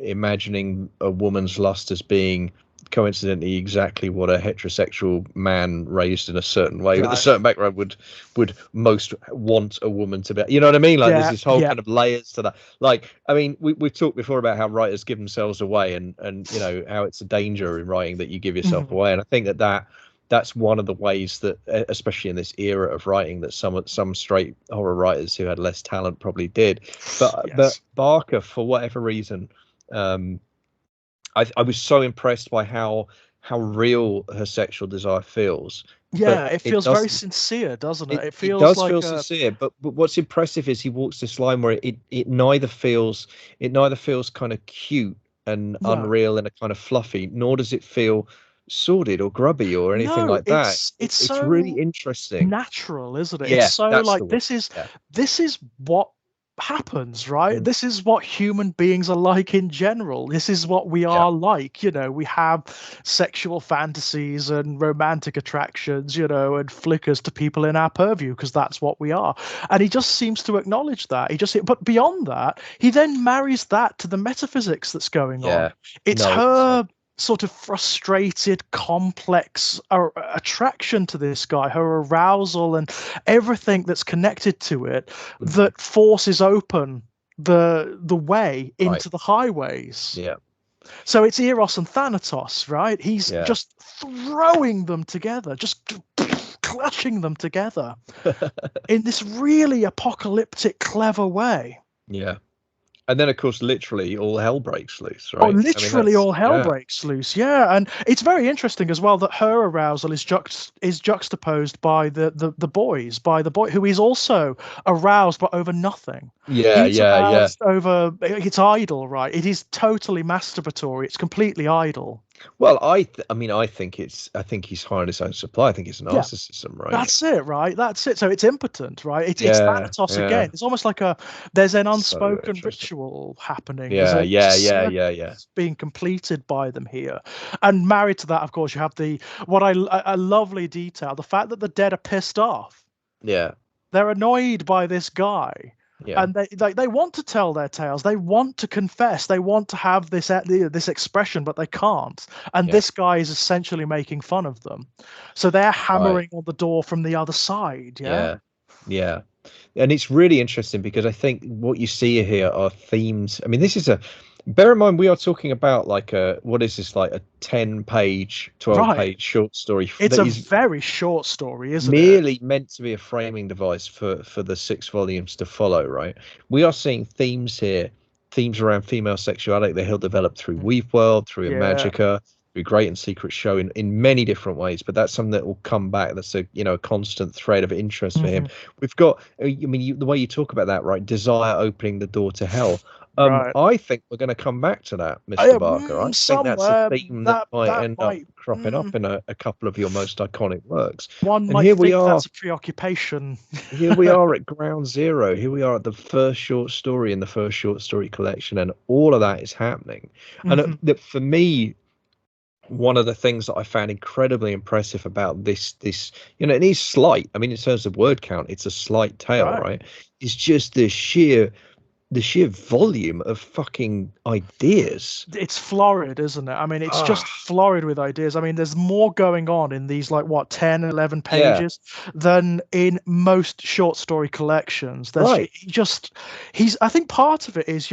a woman's lust as being coincidentally exactly what a heterosexual man raised in a certain way with a certain background would most want a woman to be, you know what I mean? Like there's this whole kind of layers to that. Like, I mean, we've talked before about how writers give themselves away, and you know how it's a danger in writing that you give yourself away. And I think that's one of the ways that, especially in this era of writing, that some straight horror writers who had less talent probably did. But Barker, for whatever reason, I was so impressed by how real her sexual desire feels. Yeah, it feels very sincere, doesn't it? It feels does like feel sincere, but what's impressive is he walks this line where it neither feels kind of cute and unreal and a kind of fluffy, nor does it feel sordid or grubby or anything like that. It's so really interesting, natural, isn't it? Yeah, it's so like this is what happens, right? This is what human beings are like in general. This is what we are like, you know. We have sexual fantasies and romantic attractions, you know, and flickers to people in our purview, because that's what we are. And he just seems to acknowledge that. But beyond that, he then marries that to the metaphysics that's going on. It's her sort of frustrated, complex attraction to this guy, her arousal and everything that's connected to it, that forces open the way into the highways. So it's Eros and Thanatos, right? He's just throwing them together, just clashing them together in this really apocalyptic, clever way. And then, of course, literally all hell breaks loose, right? Oh, literally all hell breaks loose, and it's very interesting as well that her arousal is juxtaposed by the boy who is also aroused, but over nothing. He's aroused over, it's idle, right? It is totally masturbatory. It's completely idle. Well, I think he's high on his own supply. I think it's narcissism, right? That's it, right? That's it. So it's impotent, right? It's Thanatos again. It's almost like there's an unspoken ritual happening. Being completed by them here. And married to that, of course, you have a lovely detail, the fact that the dead are pissed off. They're annoyed by this guy. And they want to tell their tales. They want to confess. They want to have this expression, but they can't. And this guy is essentially making fun of them. So they're hammering on the door from the other side. Yeah. And it's really interesting because I think what you see here are themes. I mean, bear in mind, we are talking about like a 10-page, 12-page short story. It's a very short story, isn't it? Merely meant to be a framing device for the 6 volumes to follow, right? We are seeing themes here, themes around female sexuality that he'll develop through Weave World, through Imagica, through Great and Secret Show in many different ways. But that's something that will come back. That's a constant thread of interest for him. We've got, the way you talk about that, right? Desire opening the door to hell. I think we're going to come back to that, Mr. Barker. I think that's a theme that might end up cropping up in a couple of your most iconic works. One might think that's a preoccupation. Here we are at ground zero. Here we are at the first short story in the first short story collection, and all of that is happening. And for me, one of the things that I found incredibly impressive about this, it is slight. I mean, in terms of word count, it's a slight tale, right? It's just the sheer the sheer volume of fucking ideas. It's florid, isn't it? I mean, it's just florid with ideas. I mean, there's more going on in these, like, what, 10, 11 pages than in most short story collections. There's I think part of it is,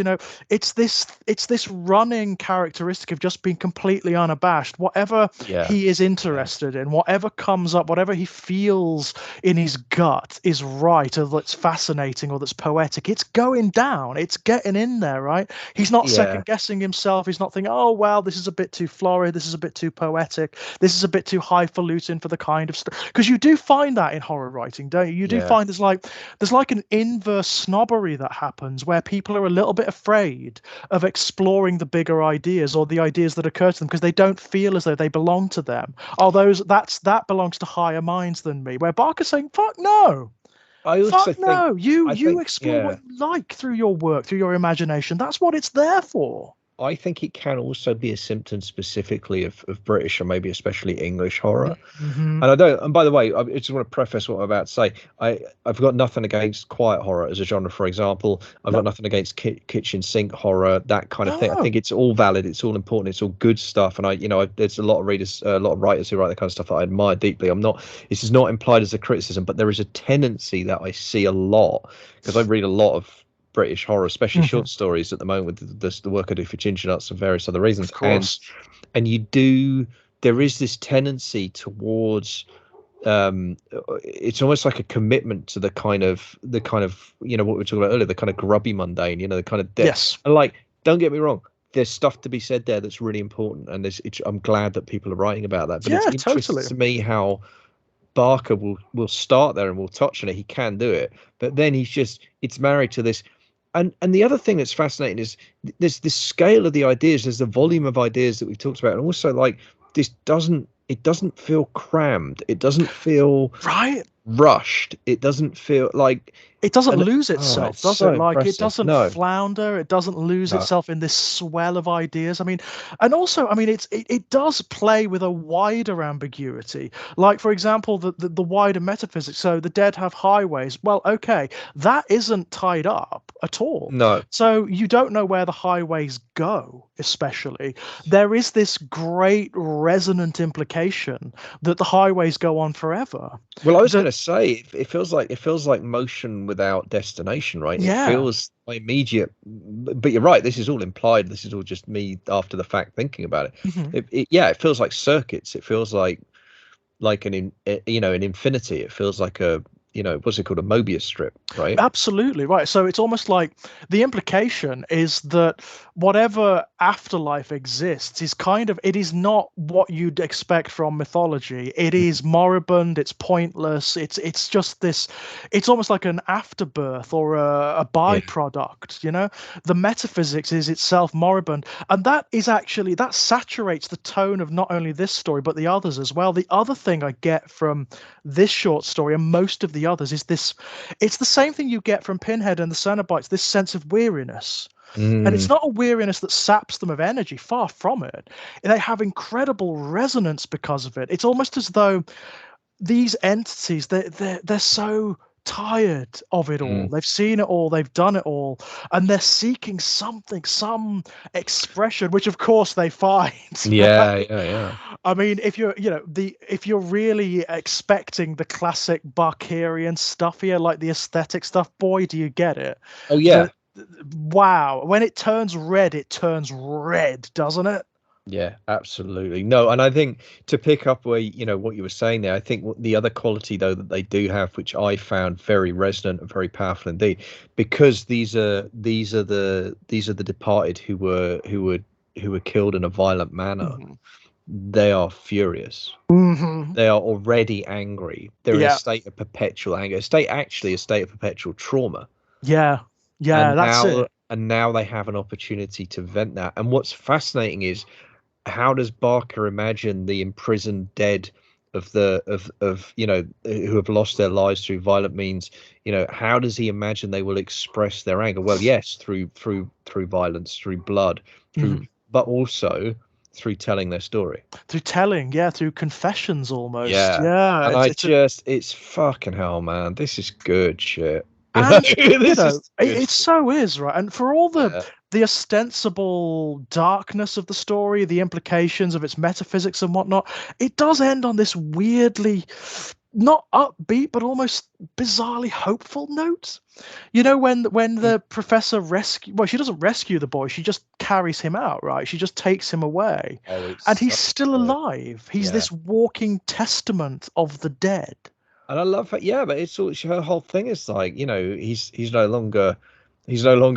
it's this running characteristic of just being completely unabashed. Whatever he is interested in, whatever comes up, whatever he feels in his gut is right, or that's fascinating, or that's poetic. It's going down. It's getting in there, right? He's not second guessing himself. He's not thinking, oh, well, this is a bit too florid, this is a bit too poetic, this is a bit too highfalutin for the kind of stuff. Because you do find that in horror writing, don't you? You do find there's like an inverse snobbery that happens where people are a little bit afraid of exploring the bigger ideas, or the ideas that occur to them, because they don't feel as though they belong to them. That belongs to higher minds than me. Where Barker's saying, fuck no. I also think you explore what you like through your work, through your imagination. That's what it's there for. I think it can also be a symptom specifically of British, or maybe especially English horror. Mm-hmm. And by the way, I just want to preface what I'm about to say. I've got nothing against quiet horror as a genre, for example. I've got nothing against kitchen sink horror, that kind of thing. I think it's all valid, it's all important, it's all good stuff. And there's a lot of readers, a lot of writers who write the kind of stuff that I admire deeply. This is not implied as a criticism, but there is a tendency that I see a lot, because I read a lot of British horror, especially short stories at the moment, with the work I do for Ginger Nuts and various other reasons. Of course. And there is this tendency towards it's almost like a commitment to the kind of what we were talking about earlier, the kind of grubby mundane, the kind of depth. Yes. And, like, don't get me wrong, there's stuff to be said there that's really important, and I'm glad that people are writing about that. But it's interesting to me how Barker will start there and will touch on it. He can do it, but then it's married to this. And the other thing that's fascinating is there's this scale of the ideas, there's the volume of ideas that we've talked about, and also, like, it doesn't feel crammed, it doesn't feel rushed, it doesn't feel like it doesn't lose itself, does it? Like, impressive. It doesn't flounder, it doesn't lose itself in this swell of ideas. I mean, and also, I mean, it does play with a wider ambiguity. Like, for example, the wider metaphysics. So the dead have highways. Well, okay, that isn't tied up at all. No. So you don't know where the highways go, especially. There is this great resonant implication that the highways go on forever. Well, I was going to say, it feels like motion without destination, right? Yeah. It feels immediate, but you're right, this is all implied, this is all just me after the fact thinking about it. It feels like circuits, it feels like an infinity, it feels like a what's it called, a Mobius strip, right? Absolutely right. So it's almost like the implication is that whatever afterlife exists is it is not what you'd expect from mythology. It is moribund, it's pointless, it's just this, it's almost like an afterbirth or a byproduct. The metaphysics is itself moribund, and that saturates the tone of not only this story but the others as well. The other thing I get from this short story and most of the others is it's the same thing you get from Pinhead and the Cenobites, this sense of weariness. And it's not a weariness that saps them of energy, far from it. They have incredible resonance because of it. It's almost as though these entities, they're so tired of it all. They've seen it all, they've done it all, and they're seeking something, some expression, which of course they find. Yeah. I mean, if you're really expecting the classic Barkerian stuff here, like the aesthetic stuff, boy, do you get it. Oh yeah. Wow, when it turns red, doesn't it? Yeah, absolutely. No, and I think, to pick up where what you were saying there, I think the other quality though that they do have, which I found very resonant and very powerful indeed, because these are the departed who were killed in a violent manner. They are furious. They are already angry. They're in a state of perpetual anger, a state of perpetual trauma. Yeah, that's it. And now they have an opportunity to vent that. And what's fascinating is, how does Barker imagine the imprisoned dead of who have lost their lives through violent means? How does he imagine they will express their anger? Well, yes, through violence, through blood, but also through telling their story. Through confessions almost. And it's fucking hell, man. This is good shit. And This it so is, right? And for all yeah. the ostensible darkness of the story, the implications of its metaphysics and whatnot, it does end on this weirdly not upbeat but almost bizarrely hopeful note. You know, when the professor she doesn't rescue the boy, she just carries him out, right? She just takes him away. And he's still alive. He's this walking testament of the dead. And I love it. Yeah, but it's all her whole thing is like, you know, he's no longer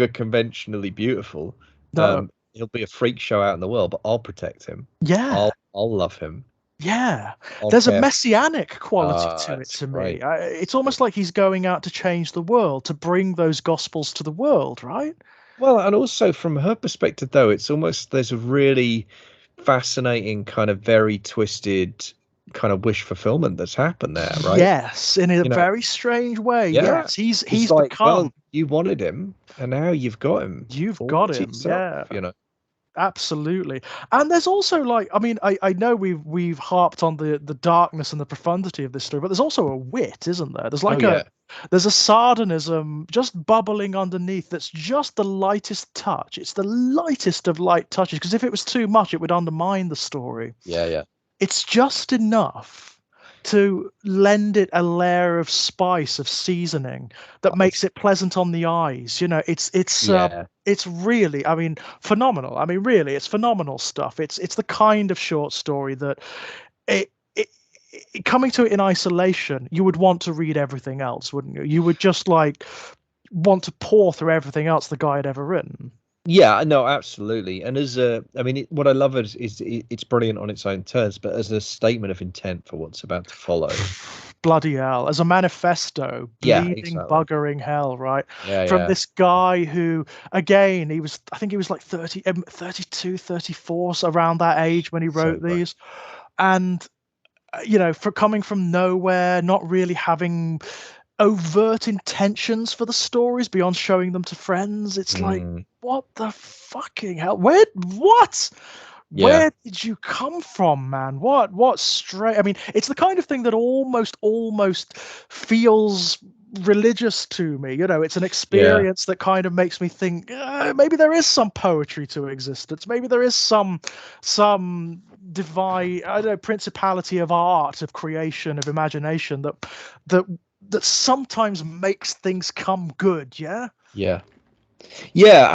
conventionally beautiful. No. He'll be a freak show out in the world, but I'll protect him. Yeah. I'll love him. Yeah. I'll There's a care. messianic quality to it to Great. me. It's almost like he's going out to change the world, to bring those gospels to the world, right? Well, and also from her perspective, though, it's almost there's a really fascinating kind of very twisted kind of wish fulfillment that's happened there, right? Yes, in a very strange way. Yeah. Yes, he's like, become. Well, you wanted him, and now you've got him. You've got him. Yourself, yeah. You know. Absolutely. And there's also like, I mean, I know we've harped on the darkness and the profundity of this story, but there's also a wit, isn't there? There's like there's a sardonism just bubbling underneath that's just the lightest touch. It's the lightest of light touches, because if it was too much, it would undermine the story. Yeah. It's just enough to lend it a layer of spice, of seasoning that makes it pleasant on the eyes. You know, it's really, I mean, phenomenal. I mean, really, it's phenomenal stuff. It's the kind of short story that it coming to it in isolation, you would want to read everything else, wouldn't you? You would just like want to pour through everything else the guy had ever written. Yeah, no, absolutely. And what I love is it's brilliant on its own terms, but as a statement of intent for what's about to follow. Bloody hell, as a manifesto, bleeding, buggering hell, right? From this guy who, again, I think he was like 32, 34, so around that age when he wrote these. And, you know, for coming from nowhere, not really having overt intentions for the stories beyond showing them to friends. It's like, what the fucking hell? Where did you come from, man? What straight? I mean, it's the kind of thing that almost feels religious to me. You know, it's an experience that kind of makes me think maybe there is some poetry to existence. Maybe there is some divine, I don't know, principality of art, of creation, of imagination that sometimes makes things come good. Yeah,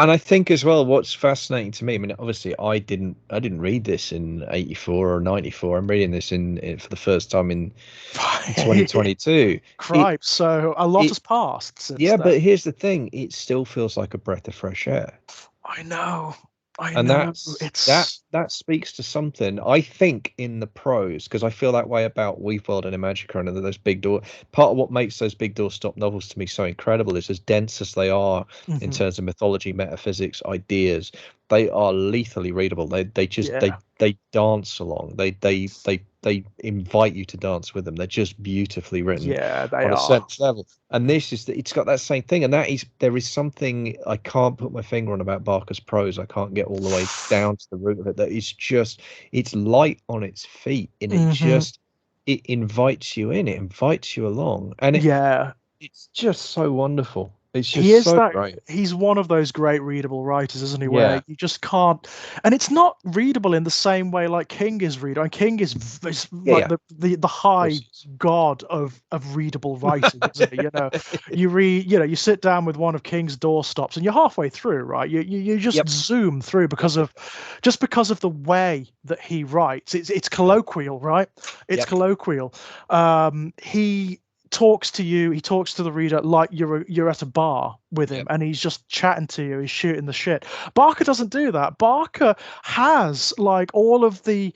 and I think as well what's fascinating to me, I mean, obviously I didn't read this in 84 or 94. I'm reading this for the first time in 2022. So a lot has passed since then. But here's the thing, it still feels like a breath of fresh air. I know. And that speaks to something, I think, in the prose, because I feel that way about Weaveworld and Imagica and those big door. Part of what makes those big doorstop novels to me so incredible is, as dense as they are in terms of mythology, metaphysics, ideas, they are lethally readable. They just they dance along. They invite you to dance with them. They're just beautifully written. Yeah, they on are. A sense level. And this it's got that same thing. And there is something I can't put my finger on about Barker's prose. I can't get all the way down to the root of it. That it's light on its feet, and it invites you in. It invites you along, and it's just so wonderful. It's just great. He's one of those great readable writers, isn't he? Where you just can't, and it's not readable in the same way like King is readable. And King is like the high god of readable writing, isn't he? You know, you read, you know, you sit down with one of King's doorstops, and you're halfway through, right? You just zoom through because of the way that he writes. It's colloquial, right? It's colloquial. He talks to you, he talks to the reader like you're at a bar with him, and he's just chatting to you, he's shooting the shit. Barker doesn't do that. Barker has like all of the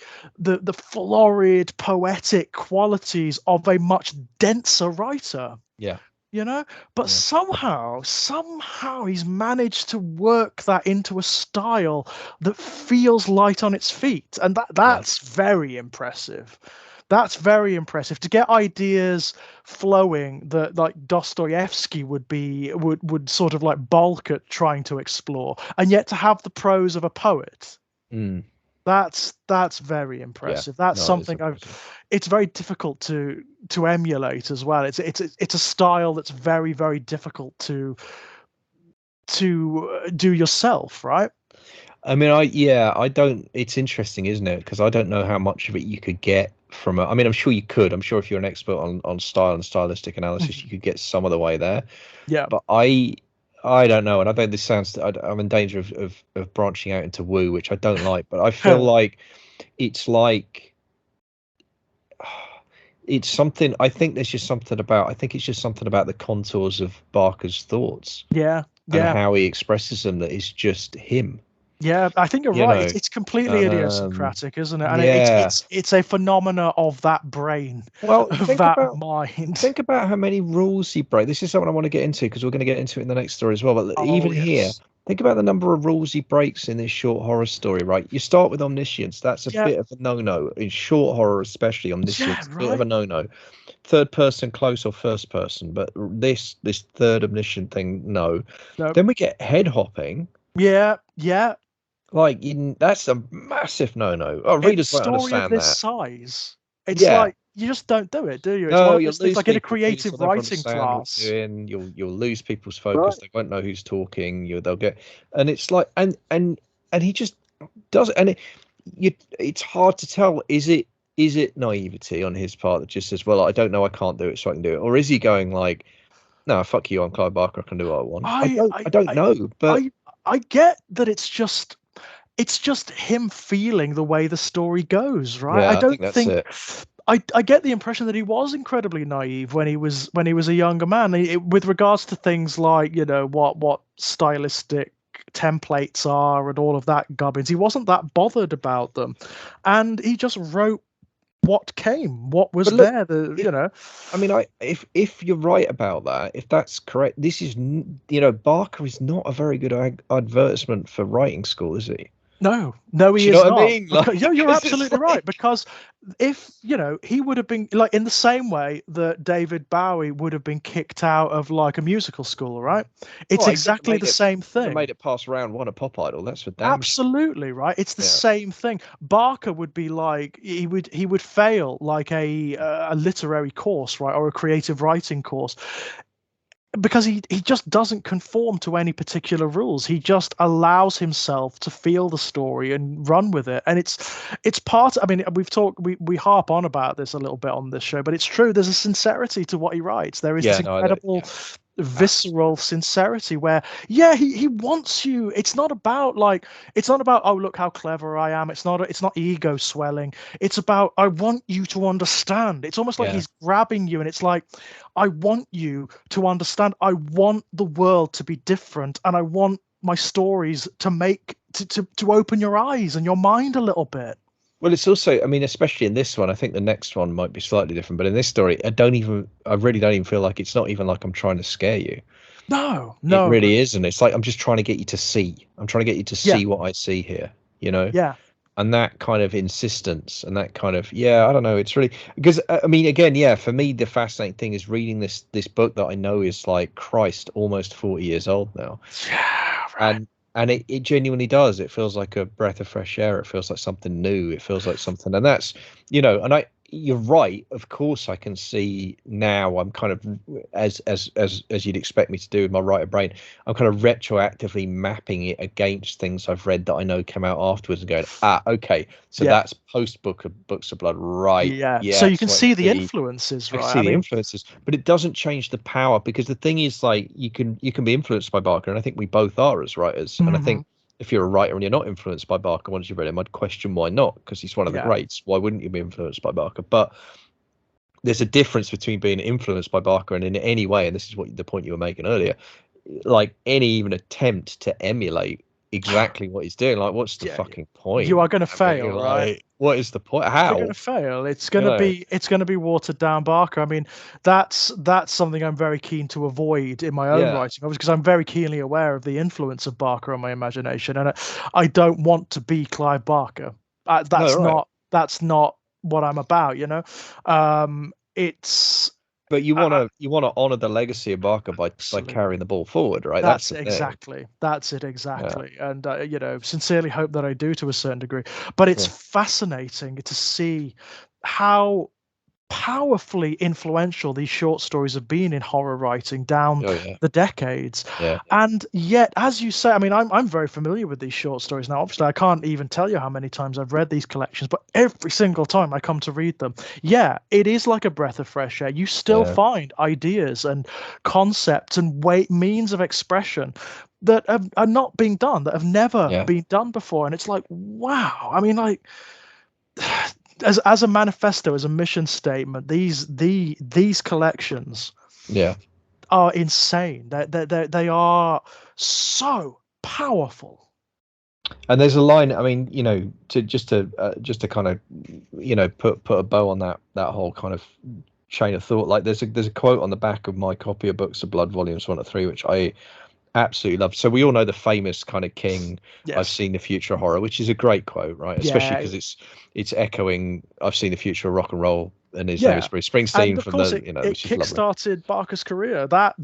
florid poetic qualities of a much denser writer, you know, but somehow he's managed to work that into a style that feels light on its feet, and that's very impressive. That's very impressive, to get ideas flowing that like Dostoevsky would sort of like balk at trying to explore, and yet to have the prose of a poet. That's very impressive. That's something it's very difficult to emulate as well. It's a style that's very, very difficult to do yourself, right? I mean, I don't. It's interesting, isn't it? Because I don't know how much of it you could get from. I mean, I'm sure you could. I'm sure if you're an expert on style and stylistic analysis, you could get some of the way there. Yeah. But I don't know, and I think this sounds. I'm in danger of branching out into woo, which I don't like. But I feel like it's like it's something. I think there's just something about. I think it's just something about the contours of Barker's thoughts. Yeah. And how he expresses them that is just him. Yeah, I think you're right. It's completely idiosyncratic, isn't it? And it's a phenomena of that brain, of that mind. Think about how many rules he breaks. This is something I want to get into because we're going to get into it in the next story as well. But here, think about the number of rules he breaks in this short horror story, right? You start with omniscience. That's a bit of a no-no. In short horror, especially, omniscience, a bit of a no-no. Third person close or first person. But this third omniscient thing, no. Nope. Then we get head hopping. Yeah. Like that's a massive no-no. Oh, readers won't understand that. Size, it's like you just don't do it, do you? It's one of those things, like in a creative writing class. You'll lose people's focus. They won't know who's talking. They'll get, and it's like, and he just does it, and it's hard to tell. Is it naivety on his part that just says, "Well, I don't know, I can't do it, so I can do it," or is he going like, "No, fuck you, I'm Clive Barker, I can do what I want." I don't know, but I get that it's just him feeling the way the story goes, right? Yeah, I don't think it. I get the impression that he was incredibly naive when he was a younger man, with regards to things like, what stylistic templates are and all of that gubbins. He wasn't that bothered about them, and he just wrote what came, what was there. I mean, if you're right about that, if that's correct, this is, Barker is not a very good advertisement for writing school, is he? No, he is not. I mean? You're absolutely right, because if he would have been like, in the same way that David Bowie would have been kicked out of like a musical school, right? It's exactly the same thing. Made it past round one of Pop Idol. That's for damn. Absolutely right. It's the same thing. Barker would be like, he would fail like a literary course, right, or a creative writing course, because he just doesn't conform to any particular rules. He just allows himself to feel the story and run with it. And it's part, I mean, we harp on about this a little bit on this show, but it's true. There's a sincerity to what he writes. There is this incredible visceral sincerity where he wants you. It's not about oh, look how clever I am. It's not ego swelling. It's about, I want you to understand. It's almost like he's grabbing you, and it's like, I want you to understand. I want the world to be different, and I want my stories to open your eyes and your mind a little bit. Well, it's also, I mean, especially in this one, I think the next one might be slightly different, but in this story, I really don't even feel like, it's not even like I'm trying to scare you. No. It really isn't. It's like, I'm just trying to get you to see. I'm trying to get you to see what I see here, Yeah. And that kind of insistence and that kind of, I don't know. It's really, because, I mean, again, for me, the fascinating thing is reading this book that I know is like, Christ, almost 40 years old now. Yeah, right. And it genuinely does. It feels like a breath of fresh air. It feels like something new. It feels like something, and that's, and you're right. Of course, I can see now. I'm kind of, as you'd expect me to do with my writer brain, I'm kind of retroactively mapping it against things I've read that I know come out afterwards and going, okay, so that's post Books of Blood, right? Yeah. So you can see the influences, right? I see the influences, but it doesn't change the power, because the thing is, like, you can be influenced by Barker, and I think we both are as writers. And I think if you're a writer and you're not influenced by Barker once you've read him, I'd question why not, because he's one of the greats. Why wouldn't you be influenced by Barker? But there's a difference between being influenced by Barker and in any way, and this is what the point you were making earlier, like any even attempt to emulate exactly what he's doing. Like, what's the fucking point? You are going to fail, right? What is the point? How? You're going to fail. It's going to be watered down Barker. I mean, that's something I'm very keen to avoid in my own writing, because I'm very keenly aware of the influence of Barker on my imagination, and I don't want to be Clive Barker. That's not what I'm about. It's But you want to honor the legacy of Barker by carrying the ball forward, right? That's it exactly. Yeah. And sincerely hope that I do to a certain degree. But it's fascinating to see how powerfully influential these short stories have been in horror writing down the decades. And yet, as you say, I mean, I'm very familiar with these short stories now. Obviously, I can't even tell you how many times I've read these collections, but every single time I come to read them, it is like a breath of fresh air. You still find ideas and concepts and means of expression that are not being done, that have never been done before. And it's like, wow. I mean, like, as a manifesto, as a mission statement, these collections are insane. They are so powerful. And there's a line, I mean, just to kind of put a bow on that whole kind of chain of thought. Like there's a quote on the back of my copy of Books of Blood volumes 1 to 3, which I absolutely love. So we all know the famous kind of King, I've seen the future of horror, which is a great quote, right? Especially because it's echoing I've seen the future of rock and roll, and his name is Bruce Springsteen. And of course, it kickstarted Barker's career. That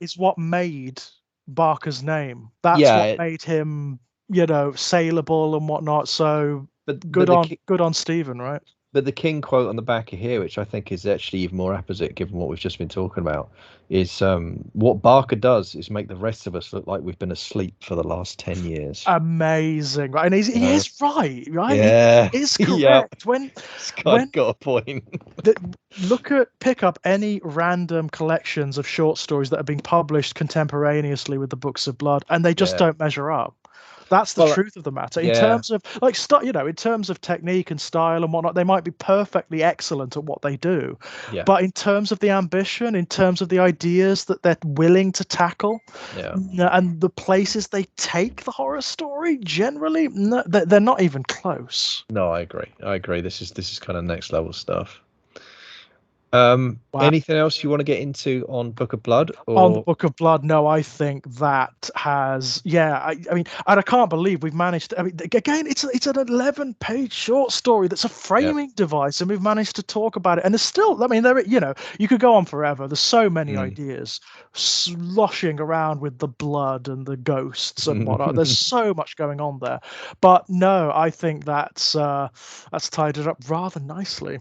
is what made Barker's name. That's what made him, saleable and whatnot. So good on Stephen, right? But the King quote on the back of here, which I think is actually even more apposite given what we've just been talking about, is what Barker does is make the rest of us look like we've been asleep for the last 10 years. Amazing, right? And he is right? Yeah. He is correct. When got a point. Pick up any random collections of short stories that are being published contemporaneously with the Books of Blood, and they just don't measure up. That's the truth of the matter. In terms of in terms of technique and style and whatnot, they might be perfectly excellent at what they do. But in terms of the ambition, in terms of the ideas that they're willing to tackle, and the places they take the horror story, generally, they're not even close. No, I agree. This is kind of next level stuff. Anything else you want to get into on Book of Blood? On the Book of Blood, no, I think that has, I mean, and I can't believe we've managed to, I mean, again, it's an 11-page short story that's a framing device, and we've managed to talk about it. And there's still, I mean, you could go on forever. There's so many ideas sloshing around with the blood and the ghosts and whatnot. There's so much going on there. But no, I think that's tied it up rather nicely.